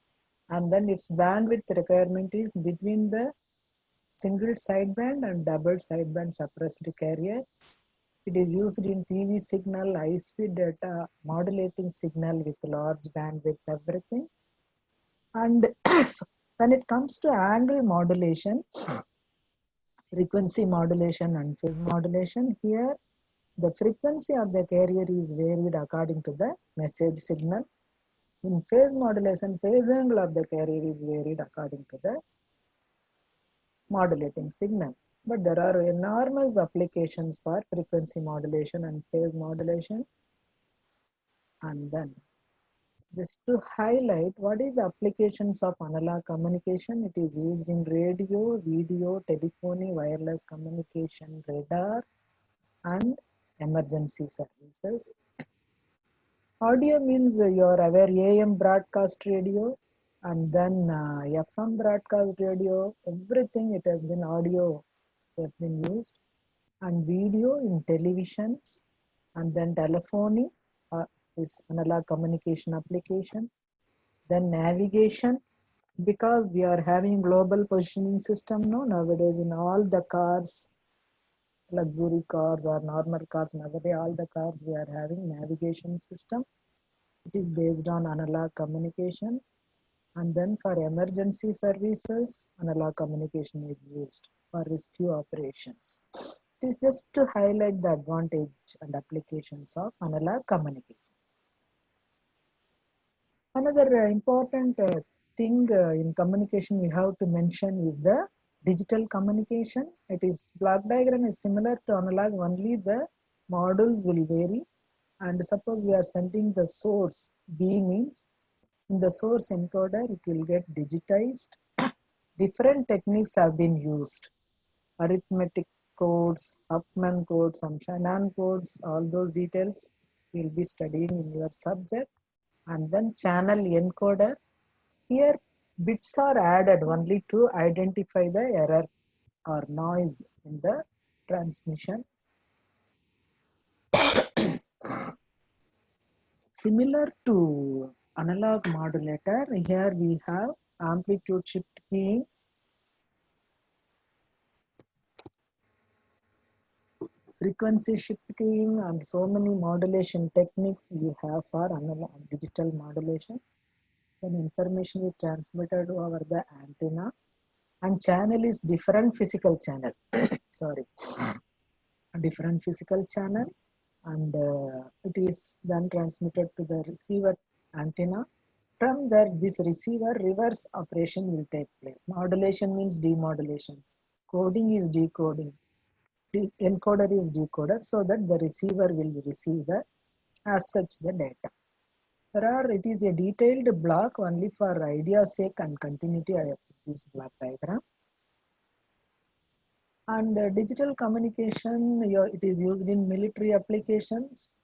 and then its bandwidth requirement is between the single sideband and double sideband suppressed carrier. It is used in TV signal, high-speed data, modulating signal with large bandwidth, everything. And when it comes to angle modulation, frequency modulation and phase modulation, here the frequency of the carrier is varied according to the message signal. In phase modulation, phase angle of the carrier is varied according to the modulating signal. But there are enormous applications for frequency modulation and phase modulation. And then just to highlight what is the applications of analog communication, it is used in radio, video, telephony, wireless communication, radar, and emergency services. Audio means you are aware AM broadcast radio, and then FM broadcast radio, everything it has been audio has been used, and video in televisions, and then telephony is analog communication application. Then navigation, because we are having global positioning system now nowadays in all the cars, luxury cars or normal cars, nowadays all the cars we are having navigation system. It is based on analog communication. And then for emergency services, analog communication is used for rescue operations. It is just to highlight the advantage and applications of analog communication. Another important thing in communication we have to mention is the digital communication. It is block diagram is similar to analog, only the modules will vary. And suppose we are sending the source, B means in the source encoder, it will get digitized. Different techniques have been used. Arithmetic codes, Huffman codes, and Shannon codes, all those details you will be studying in your subject. And then channel encoder. Here bits are added only to identify the error or noise in the transmission. Similar to analog modulator, here we have amplitude shift keying, frequency shift keying, and so many modulation techniques we have for analog digital modulation. Then information is transmitted over the antenna, and channel is different physical channel. Sorry, different physical channel. and it is then transmitted to the receiver antenna. From there, this receiver reverse operation will take place. Modulation means demodulation. Coding is decoding. The encoder is decoder so that the receiver will receive the as such the data. It is a detailed block only for idea's sake and continuity. I have put this block diagram. And digital communication, it is used in military applications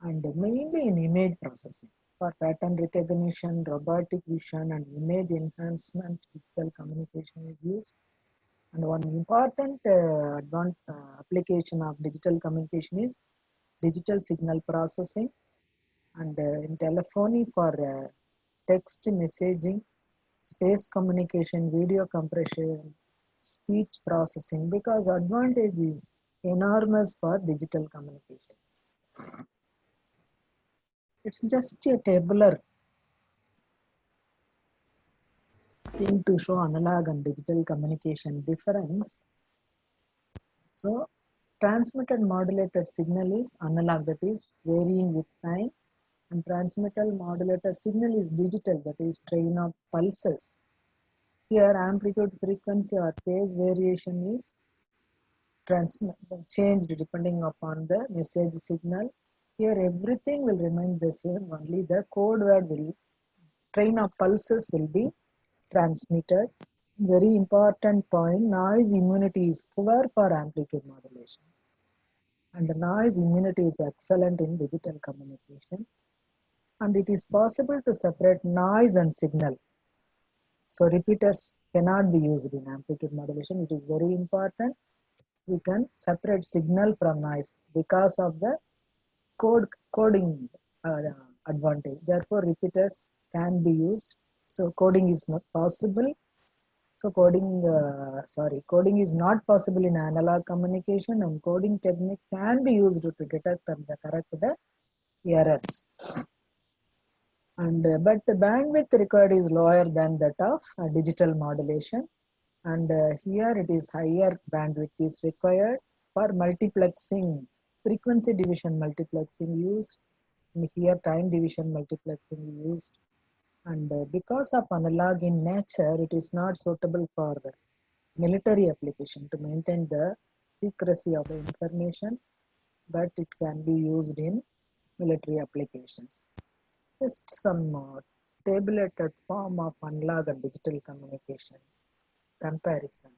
and mainly in image processing. For pattern recognition, robotic vision, and image enhancement, digital communication is used. And one important application of digital communication is digital signal processing, and in telephony for text messaging, space communication, video compression, speech processing, because advantage is enormous for digital communications. It's just a tabular thing to show analog and digital communication difference. So transmitted modulated signal is analog, that is varying with time, and transmitted modulated signal is digital, that is train of pulses. Here amplitude, frequency or phase variation is changed depending upon the message signal. Here everything will remain the same, only the code word will, train of pulses will be transmitted. Very important point, noise immunity is poor for amplitude modulation. And the noise immunity is excellent in digital communication. And it is possible to separate noise and signal. So repeaters cannot be used in amplitude modulation. It is very important. We can separate signal from noise because of the coding advantage. Therefore, repeaters can be used. So coding is not possible. So coding is not possible in analog communication, and coding technique can be used to detect and correct the errors. And but the bandwidth required is lower than that of digital modulation, and here it is higher bandwidth is required for multiplexing, frequency division multiplexing used, and here time division multiplexing used. And because of analog in nature, it is not suitable for the military application to maintain the secrecy of the information, but it can be used in military applications. Just some tabulated form of analog and digital communication comparison.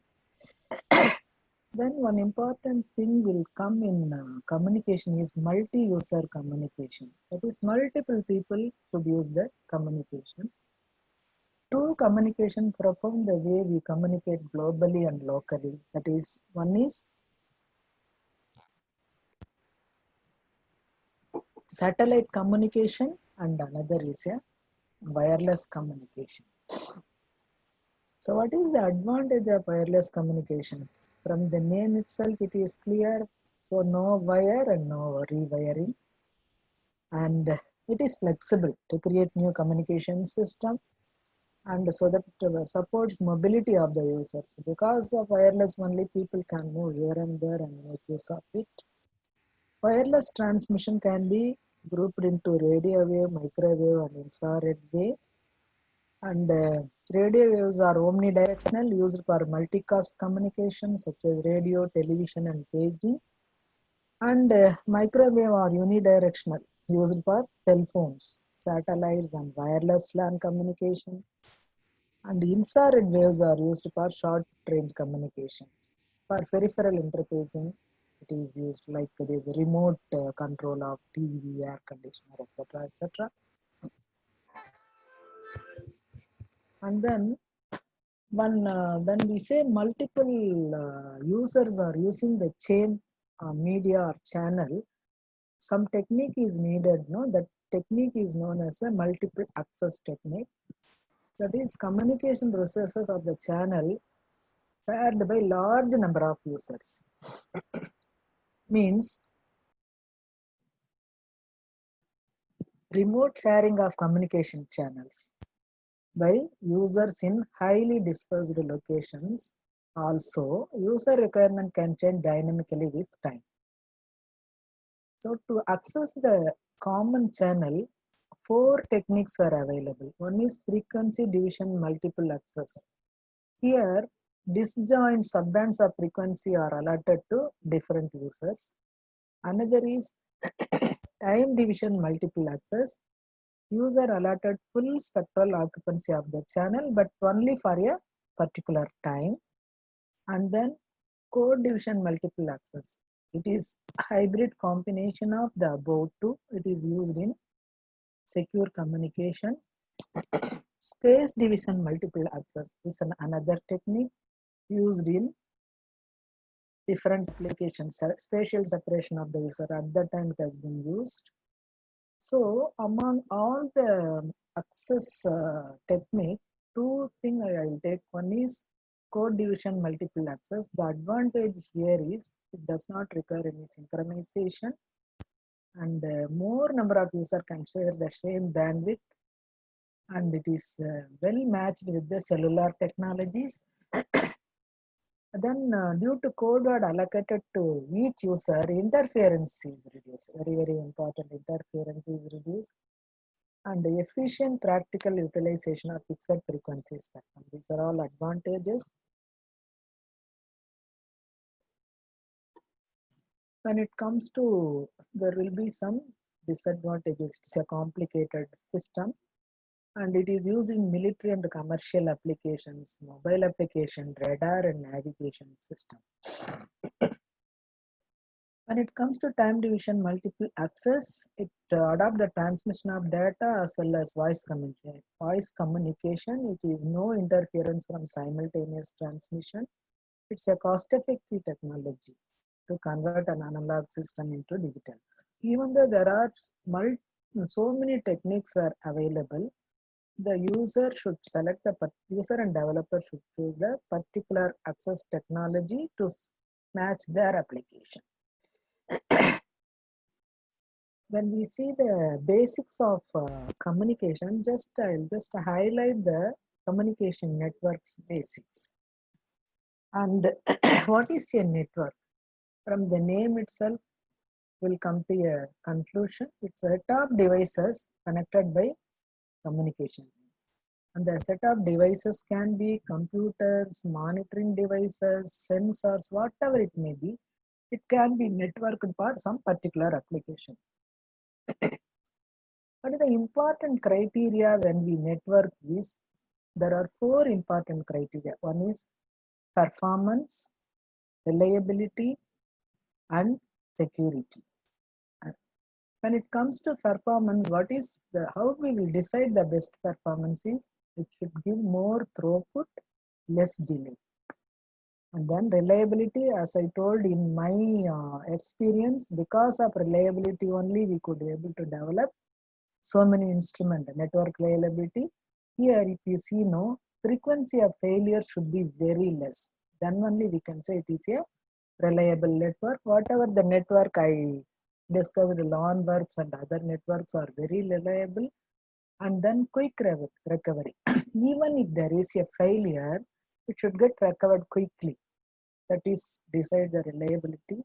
Then one important thing will come in communication is multi-user communication. That is, multiple people should use the communication. Two communication propound the way we communicate globally and locally. That is, one is satellite communication and another is a wireless communication. So what is the advantage of wireless communication? From the name itself, it is clear. So no wire and no rewiring. And it is flexible to create new communication system, and so that it supports mobility of the users. Because of wireless only, people can move here and there and make use of it. Wireless transmission can be grouped into radio wave, microwave and infrared wave. And radio waves are omnidirectional, used for multicast communication such as radio, television and paging. And microwave are unidirectional, used for cell phones, satellites and wireless LAN communication. And infrared waves are used for short range communications. For peripheral interfacing, it is used like there is remote control of TV, air conditioner, etc., etc. And then when we say multiple users are using the chain media or channel, some technique is needed. No, that technique is known as a multiple access technique. That is, communication resources of the channel shared by large number of users. Means remote sharing of communication channels by users in highly dispersed locations. Also, user requirement can change dynamically with time. So to access the common channel, 4 techniques were available. One is frequency division multiple access. Here, disjoint subbands of frequency are allotted to different users. Another is time division multiple access. User allotted full spectral occupancy of the channel, but only for a particular time. And then code division multiple access. It is a hybrid combination of the above two. It is used in secure communication. Space division multiple access is another technique used in different applications. Spatial separation of the user, at that time it has been used. So among all the access technique, 2 things I will take. One is code division multiple access. The advantage here is it does not require any synchronization, and more number of users can share the same bandwidth, and it is well matched with the cellular technologies. Then due to code word allocated to each user, interference is reduced. Very, very important, interference is reduced. And the efficient practical utilization of fixed frequency spectrum. These are all advantages. When it comes to, there will be some disadvantages. It's a complicated system, and it is used in military and commercial applications, mobile application, radar and navigation system. When it comes to time division multiple access, it adopts the transmission of data as well as voice communication. Voice communication, it is no interference from simultaneous transmission. It's a cost-effective technology to convert an analog system into digital. Even though there are so many techniques are available, the user should select the user and developer should choose the particular access technology to match their application. When we see the basics of communication, I'll just highlight the communication networks basics. And what is a network? From the name itself, we'll come to a conclusion. It's a set of devices connected by communication. And the set of devices can be computers, monitoring devices, sensors, whatever it may be. It can be networked for some particular application. What is the important criteria when we network is, there are 4 important criteria. One is performance, reliability, and security. When it comes to performance, how we will decide the best performance is, it should give more throughput, less delay. And then reliability, as I told in my experience, because of reliability only we could be able to develop so many instruments. Network reliability, here if you see, no frequency of failure should be very less. Then only we can say it is a reliable network. Whatever the network I discussed, LANworks and other networks are very reliable. And then quick recovery. Even if there is a failure, it should get recovered quickly. That is decide the reliability.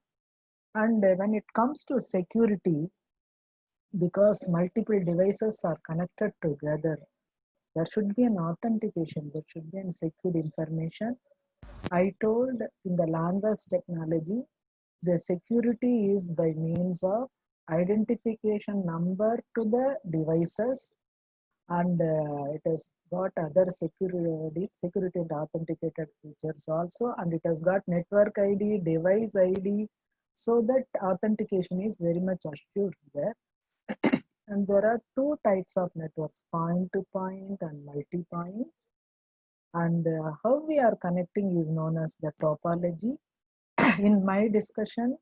And when it comes to security, because multiple devices are connected together, there should be an authentication, there should be an secured information. I told in the LANworks technology, the security is by means of identification number to the devices, and it has got other security and authenticated features also, and it has got network ID, device ID, so that authentication is very much assured there. And there are 2 types of networks, point-to-point and multi-point. And how we are connecting is known as the topology. In my discussion,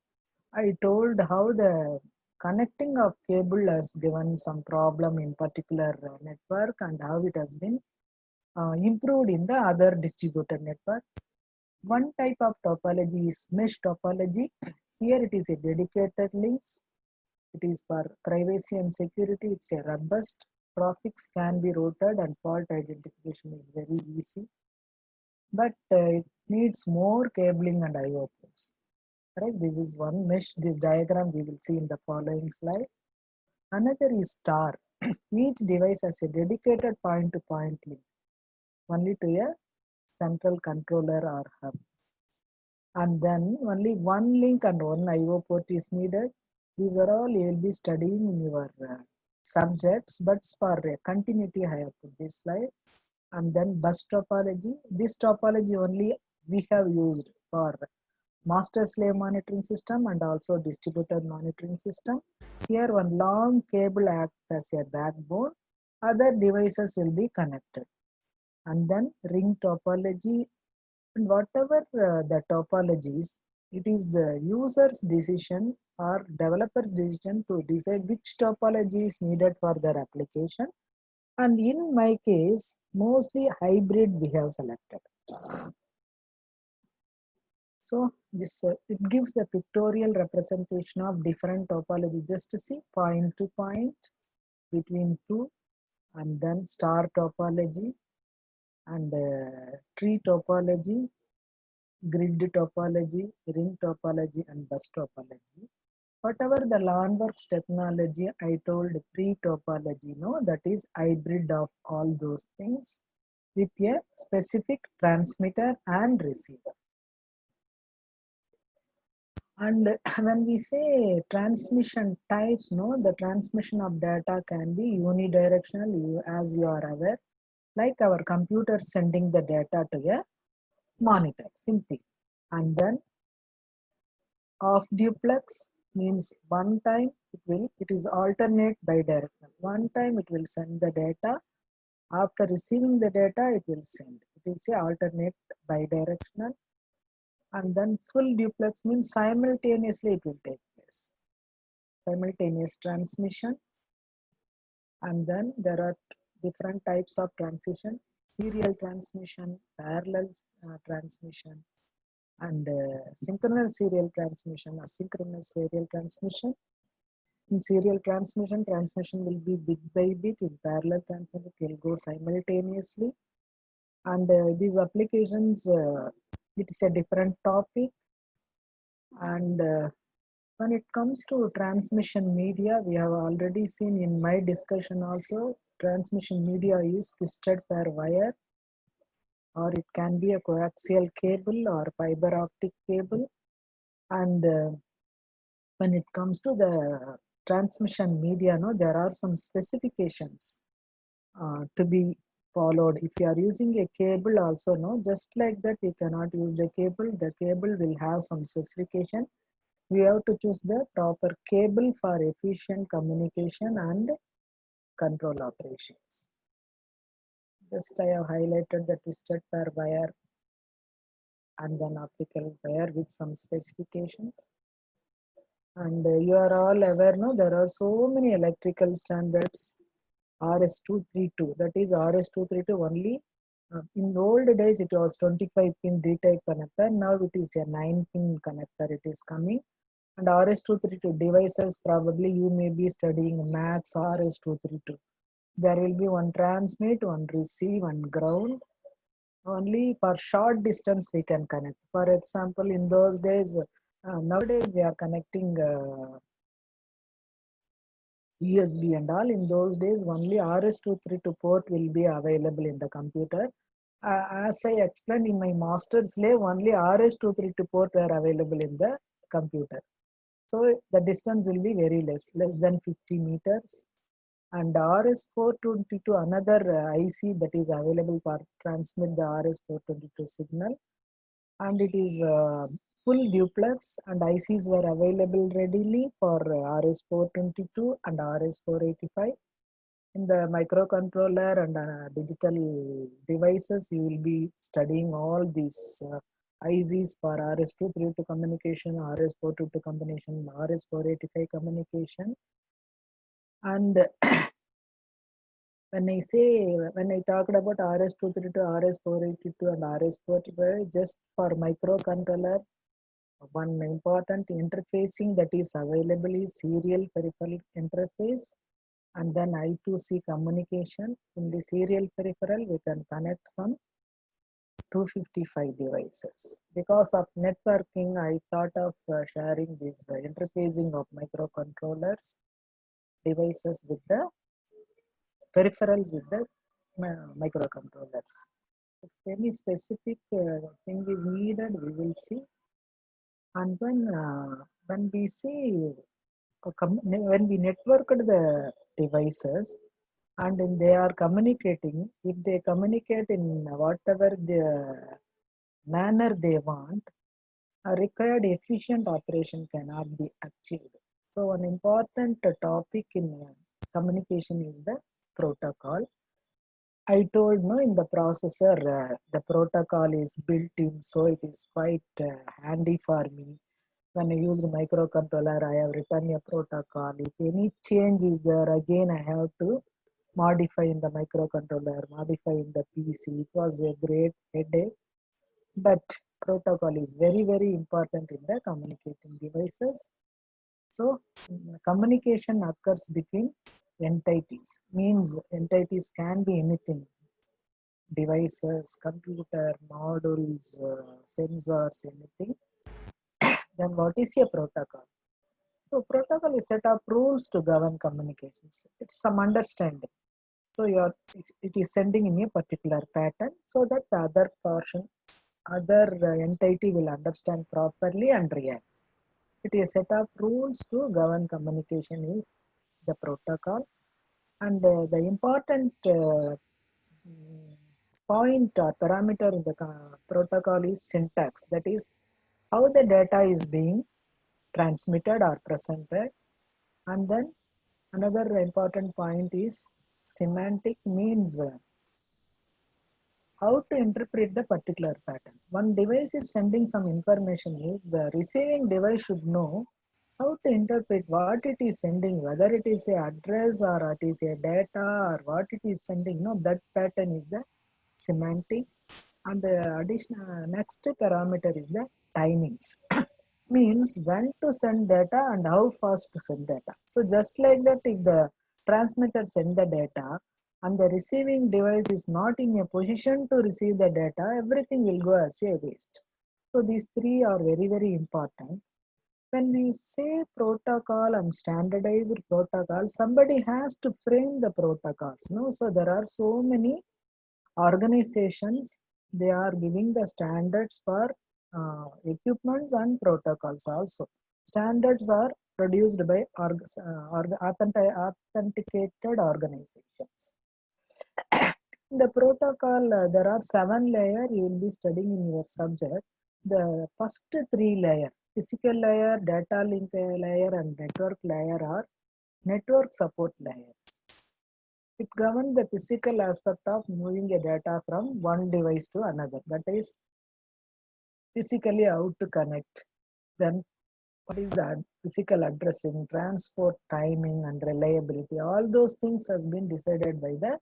I told how the connecting of cable has given some problem in particular network, and how it has been improved in the other distributed network. One type of topology is mesh topology. Here it is a dedicated links. It is for privacy and security. It's a robust. Traffics can be routed and fault identification is very easy. But it needs more cabling and I/O ports. Right? This is one mesh. This diagram we will see in the following slide. Another is star. Each device has a dedicated point-to-point link, only to a central controller or hub. And then only one link and one I/O port is needed. These are all you will be studying in your subjects, but for continuity, I have put this slide. And then bus topology. This topology only we have used for master slave monitoring system and also distributed monitoring system. Here one long cable acts as a backbone. Other devices will be connected. And then ring topology. And whatever the topologies, it is the user's decision or developer's decision to decide which topology is needed for their application. And in my case, mostly hybrid we have selected. So this it gives the pictorial representation of different topology. Just to see point to point between two, and then star topology and tree topology, grid topology, ring topology, and bus topology. Whatever the LANWorks technology I told pre-topology, no, that is hybrid of all those things with a specific transmitter and receiver. And when we say transmission types, no, the transmission of data can be unidirectional, as you are aware, like our computer sending the data to a monitor, simply. And then off duplex means one time it is alternate bidirectional. One time it will send the data. After receiving the data, it will send. It is a alternate bidirectional. And then full duplex means simultaneously it will take place. Simultaneous transmission. And then there are different types of transition: serial transmission, parallel transmission, and synchronous serial transmission, asynchronous serial transmission. In serial transmission, transmission will be bit by bit. In parallel transmission, it will go simultaneously. And these applications, it is a different topic. And when it comes to transmission media, we have already seen in my discussion also, transmission media is twisted pair wire, or it can be a coaxial cable or fiber optic cable. And when it comes to the transmission media, no, there are some specifications to be followed. If you are using a cable also, no, just like that you cannot use the cable will have some specification. We have to choose the proper cable for efficient communication and control operations. Just I have highlighted the twisted pair wire and then optical wire with some specifications. And you are all aware, no, there are so many electrical standards. RS-232, that is RS-232 only. In old days it was 25 pin D-type connector, now it is a 9 pin connector it is coming. And RS-232 devices, probably you may be studying maths RS-232. There will be one transmit, one receive, and ground. Only for short distance we can connect. For example, in those days, nowadays we are connecting USB and all. In those days, only RS-232 port will be available in the computer. As I explained in my master's slave, only RS-232 port were available in the computer. So the distance will be very less than 50 meters. And RS-422, another IC that is available for transmit the RS-422 signal. And it is full duplex, and ICs were available readily for RS-422 and RS-485. In the microcontroller and digital devices, you will be studying all these ICs for RS-232 communication, RS-422 combination, RS-485 communication. And when I talked about RS-232, RS-482 and RS-485, just for microcontroller, one important interfacing that is available is serial peripheral interface, and then I2C communication. In the serial peripheral, we can connect some 255 devices. Because of networking, I thought of sharing this interfacing of microcontrollers devices with the peripherals with the microcontrollers. If any specific thing is needed, we will see. And when we see when we networked the devices and then they are communicating, if they communicate in whatever the manner they want, a required efficient operation cannot be achieved. So one important topic in communication is the protocol. I told no in the processor the protocol is built in, so it is quite handy for me. When I use the microcontroller, I have written a protocol. If any change is there, again I have to modify in the microcontroller, modify in the PC. It was a great headache, but protocol is very, very important in the communicating devices. So communication occurs between entities, means entities can be anything, devices, computer, modules, sensors, anything. Then what is a protocol? So protocol is set of rules to govern communications. It's some understanding. So it is sending in a particular pattern so that the other portion, other entity will understand properly and react. It is a set of rules to govern communication is the protocol. And the important point or parameter in the protocol is syntax. That is how the data is being transmitted or presented. And then another important point is semantic, means how to interpret the particular pattern. One device is sending some information, is the receiving device should know how to interpret what it is sending, whether it is a address or it is a data or what it is sending. No, that pattern is the semantic. And the additional next parameter is the timings. Means when to send data and how fast to send data. So just like that, if the transmitter send the data and the receiving device is not in a position to receive the data, everything will go as a waste. So these three are very, very important. When we say protocol and standardized protocol, somebody has to frame the protocols. No, so there are so many organizations, they are giving the standards for equipments and protocols also. Standards are produced by authenticated organizations. In the protocol, there are 7 layers you will be studying in your subject. The first 3 layers, physical layer, data link layer, and network layer are network support layers. It governs the physical aspect of moving a data from one device to another. That is physically how to connect. Then what is the physical addressing, transport, timing, and reliability. All those things has been decided by the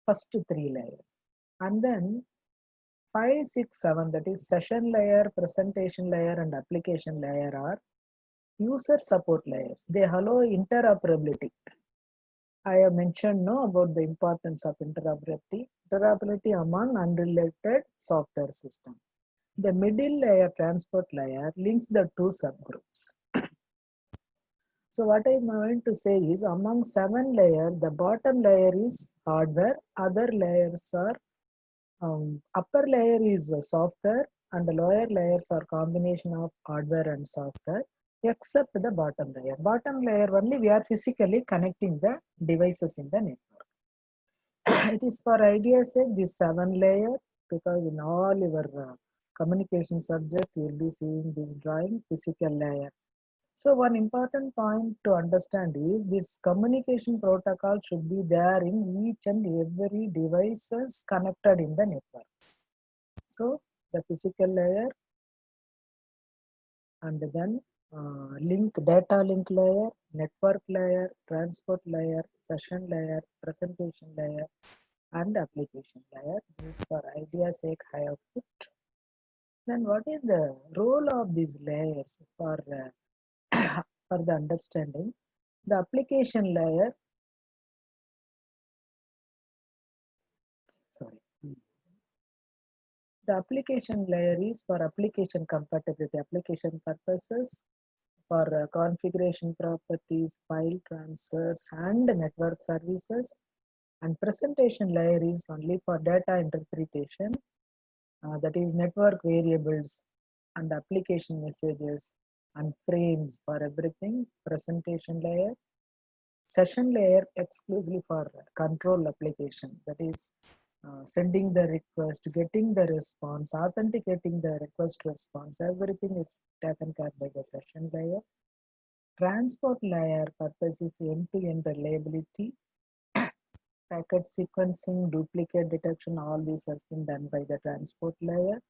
first 3 layers. And then 5, 6, 7, that is session layer, presentation layer, and application layer are user support layers. They allow interoperability. I have mentioned about the importance of interoperability among unrelated software systems. The middle layer, transport layer, links the 2 subgroups. So what I'm going to say is, among 7 layers, the bottom layer is hardware, other layers are upper layer is software, and the lower layers are combination of hardware and software, except the bottom layer. Bottom layer only we are physically connecting the devices in the network. It is for idea's sake this 7 layer, because in all your communication subject you will be seeing this drawing physical layer. So one important point to understand is this communication protocol should be there in each and every devices connected in the network. So the physical layer, and then data link layer, network layer, transport layer, session layer, presentation layer, and application layer. This for idea's sake I have put. Then what is the role of these layers for for the understanding? The application layer, sorry, The application layer is for application compatibility, application purposes, for configuration properties, file transfers, and network services. And presentation layer is only for data interpretation, that is network variables and application messages and frames for everything. Presentation layer. Session layer exclusively for control application, that is sending the request, getting the response, authenticating the request response, everything is taken care by the session layer. Transport layer purpose is end-to-end reliability, packet sequencing, duplicate detection, all this has been done by the transport layer.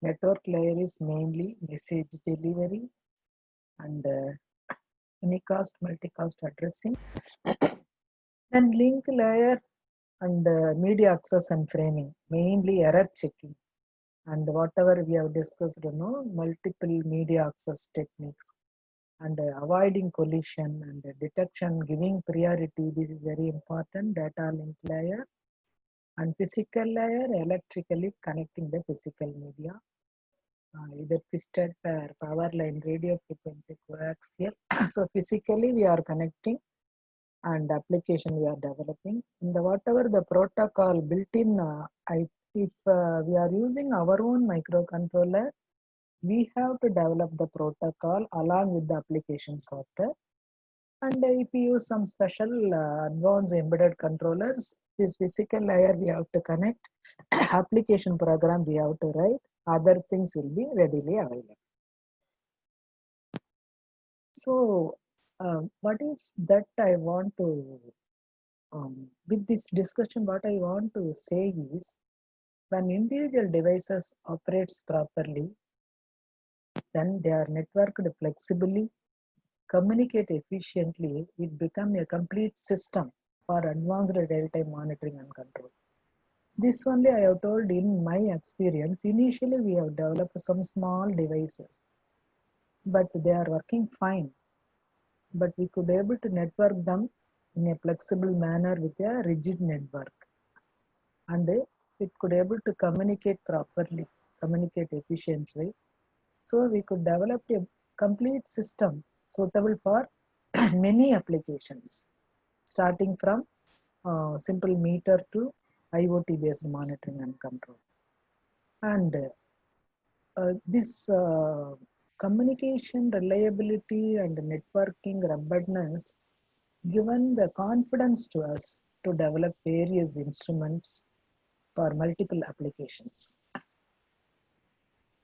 Network layer is mainly message delivery and unicast, multicast addressing. Then link layer and media access and framing, mainly error checking. And whatever we have discussed, multiple media access techniques and avoiding collision and detection, giving priority. This is very important. Data link layer and physical layer, electrically connecting the physical media, either twisted pair, power line, radio frequency, coaxial. So physically we are connecting and application we are developing. In the whatever the protocol built in, if we are using our own microcontroller, we have to develop the protocol along with the application software. And if we use some special advanced embedded controllers, this physical layer we have to connect, application program we have to write, other things will be readily available. So what is that I want to, with this discussion, what I want to say is, when individual devices operates properly, then they are networked flexibly, communicate efficiently, it becomes a complete system for advanced real-time monitoring and control. This only I have told in my experience. Initially, we have developed some small devices, but they are working fine. But we could able to network them in a flexible manner with a rigid network. And it could able to communicate properly, communicate efficiently. So we could develop a complete system suitable for many applications, starting from simple meter to IoT based monitoring and control. And this communication reliability and networking ruggedness given the confidence to us to develop various instruments for multiple applications.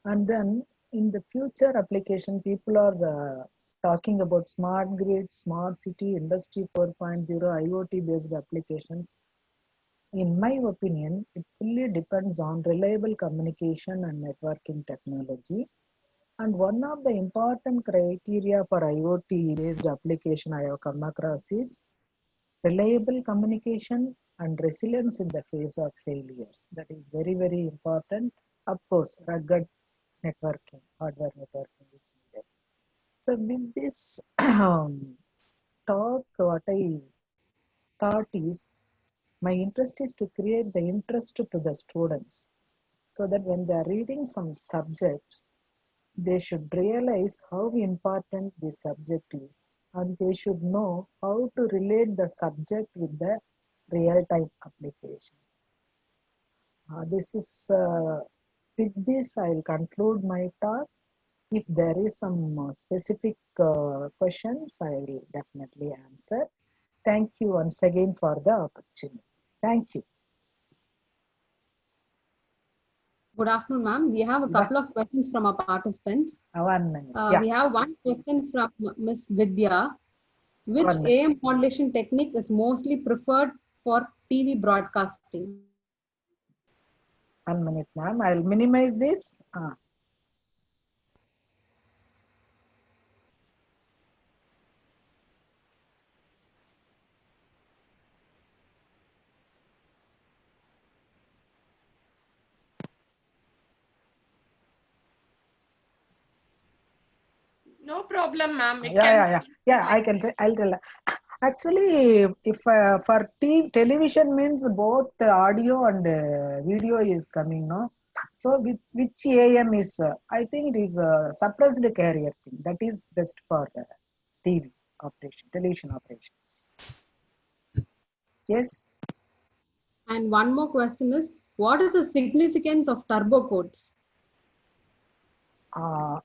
And then in the future application, people are talking about smart grid, smart city, industry 4.0, IoT based applications. In my opinion, it fully depends on reliable communication and networking technology. And one of the important criteria for IoT based application I have come across is reliable communication and resilience in the face of failures. That is very, very important. Of course, rugged networking, hardware networking is needed. So with this talk, what I thought is, my interest is to create the interest to the students, so that when they are reading some subjects, they should realize how important this subject is, and they should know how to relate the subject with the real-time application. This is with this I will conclude my talk. If there is some specific questions, I will definitely answer. Thank you once again for the opportunity. Thank you. Good afternoon, ma'am. We have a couple of questions from our participants. 1 minute. We have one question from Ms. Vidya. Which AM modulation technique is mostly preferred for TV broadcasting? 1 minute, ma'am. I'll minimize this. No problem, ma'am. Yeah. I'll tell. Actually, if for television means both audio and video is coming, no. So which AM is, I think it is a suppressed carrier thing. That is best for TV operation, television operations. Yes. And one more question is, what is the significance of turbo codes?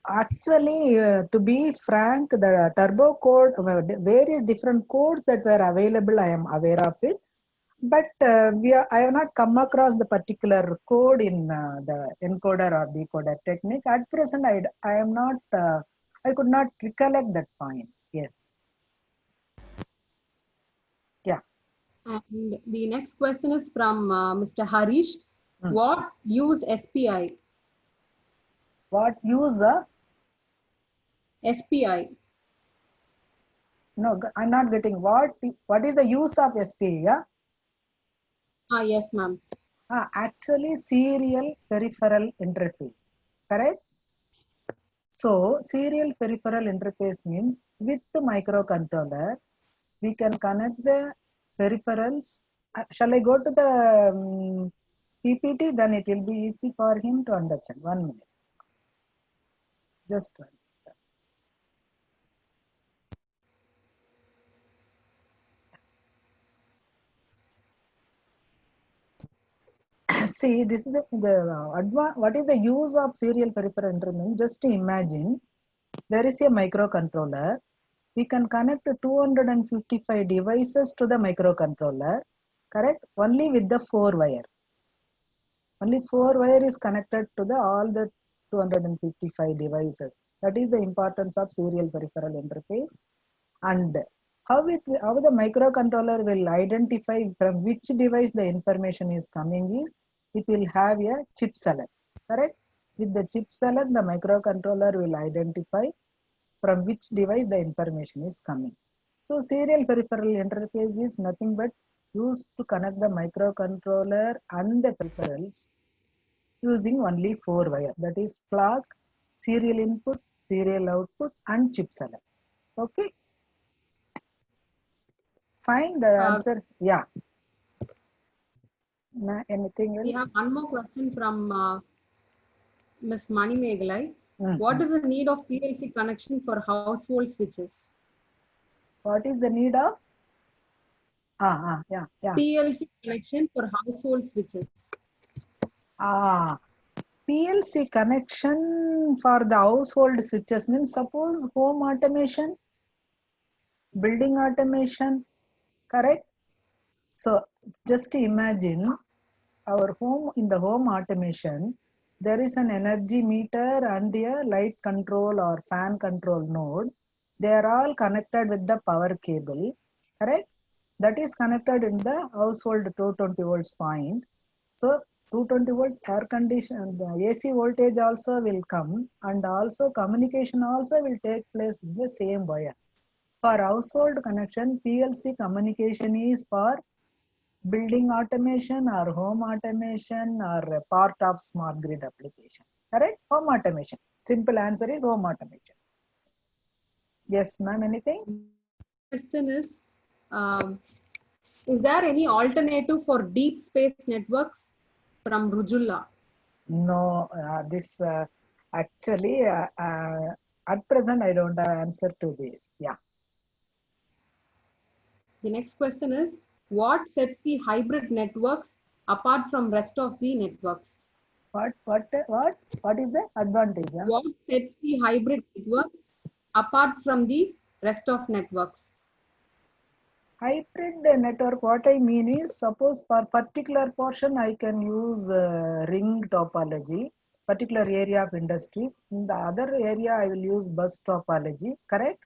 Actually, to be frank, the turbo code, various different codes that were available, I am aware of it. But I have not come across the particular code in the encoder or decoder technique. At present, I am not, I could not recollect that point. Yes. Yeah. And the next question is from Mr. Harish. What used SPI? What use? SPI. No, I'm not getting what is the use of SPI? Yeah. Yes, ma'am. Actually, serial peripheral interface. Correct. So serial peripheral interface means with the microcontroller, we can connect the peripherals. Shall I go to the PPT? Then it will be easy for him to understand. 1 minute. Just one. See, this is what is the use of serial peripheral interface? Just imagine there is a microcontroller. We can connect 255 devices to the microcontroller, correct? Only with the 4 wire. Only 4 wire is connected to all the 255 devices. That is the importance of serial peripheral interface. And how the microcontroller will identify from which device the information is coming is, it will have a chip select, correct? With the chip select, the microcontroller will identify from which device the information is coming. So serial peripheral interface is nothing but used to connect the microcontroller and the peripherals using only 4 wire. That is clock, serial input, serial output, and chip select. Okay. Fine. The answer. Yeah. Anything else? We have one more question from Ms. Mani Meghalai. What is the need of PLC connection for household switches? What is the need of? Yeah. PLC connection for household switches. PLC connection for the household switches means, suppose home automation, building automation, correct? So just imagine our home, in the home automation, there is an energy meter and a light control or fan control node. They are all connected with the power cable, correct? That is connected in the household 220 volts point. So 220 volts air condition, the AC voltage also will come, and also communication also will take place in the same wire. For household connection, PLC communication is for building automation or home automation or a part of smart grid application. Correct? Home automation. Simple answer is home automation. Yes, ma'am. Anything? Question is there any alternative for deep space networks? From Rujula. No, this actually at present I don't have answer to this. Yeah. The next question is, what sets the hybrid networks apart from rest of the networks? What is the advantage? Huh? What sets the hybrid networks apart from the rest of networks? Hybrid network, what I mean is, suppose for particular portion I can use ring topology, particular area of industries. In the other area I will use bus topology, correct?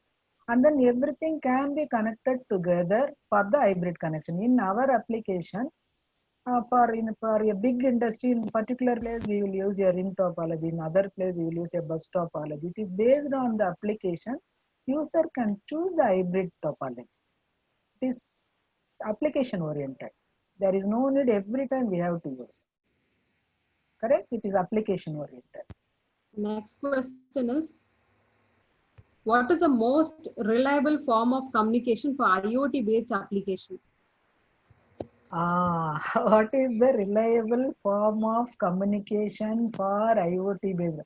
And then everything can be connected together for the hybrid connection. In our application, for a big industry, in particular place we will use a ring topology, in other place we will use a bus topology. It is based on the application. User can choose the hybrid topology. It is application oriented. There is no need every time we have to use. Correct? It is application oriented. Next question is, what is the most reliable form of communication for IoT based application? What is the reliable form of communication for IoT based?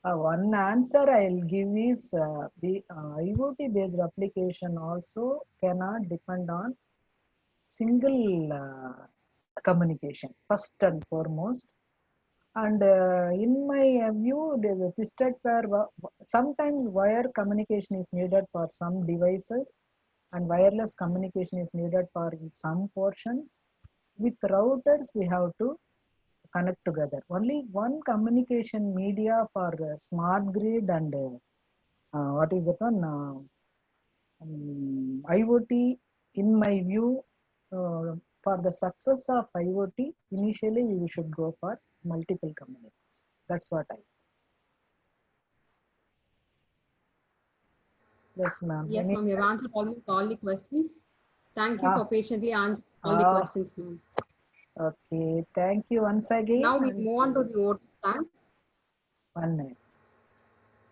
One answer I'll give is the IoT based application also cannot depend on single communication first and foremost. And in my view, the twisted pair, sometimes wire communication is needed for some devices and wireless communication is needed for some portions. With routers, we have to connect together. Only one communication media for smart grid and what is that one? IoT, in my view, for the success of IoT, initially we should go for multiple communication. That's what I. Yes, ma'am. Yes, ma'am. You've answered almost all the questions. Thank you for patiently answering all the questions, ma'am. Okay, thank you once again. Now we move on to the vote of thanks. 1 minute.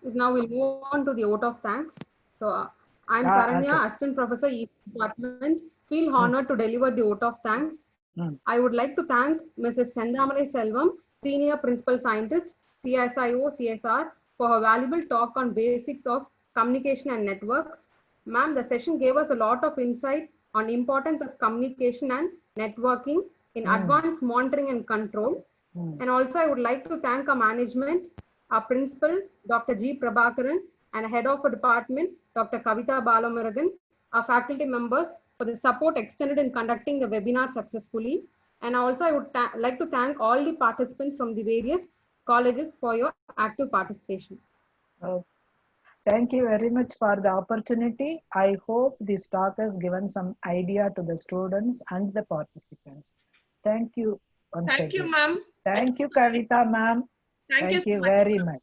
Now we'll move on to the vote of thanks. So I'm Karanya, okay. Assistant Professor, EC Department. Feel honored to deliver the vote of thanks. I would like to thank Mrs. Chentamare Selvam, Senior Principal Scientist, CSIO, CSR, for her valuable talk on basics of communication and networks. Ma'am, the session gave us a lot of insight on importance of communication and networking in advanced monitoring and control. And also I would like to thank our management, our principal, Dr. G. Prabhakaran, and head of a department, Dr. Kavita Balamurugan, our faculty members for the support extended in conducting the webinar successfully. And also I would like to thank all the participants from the various colleges for your active participation. Thank you very much for the opportunity. I hope this talk has given some idea to the students and the participants. Thank you once again. Thank you, ma'am. Thank you, Kavita ma'am. Thank you so much. very much.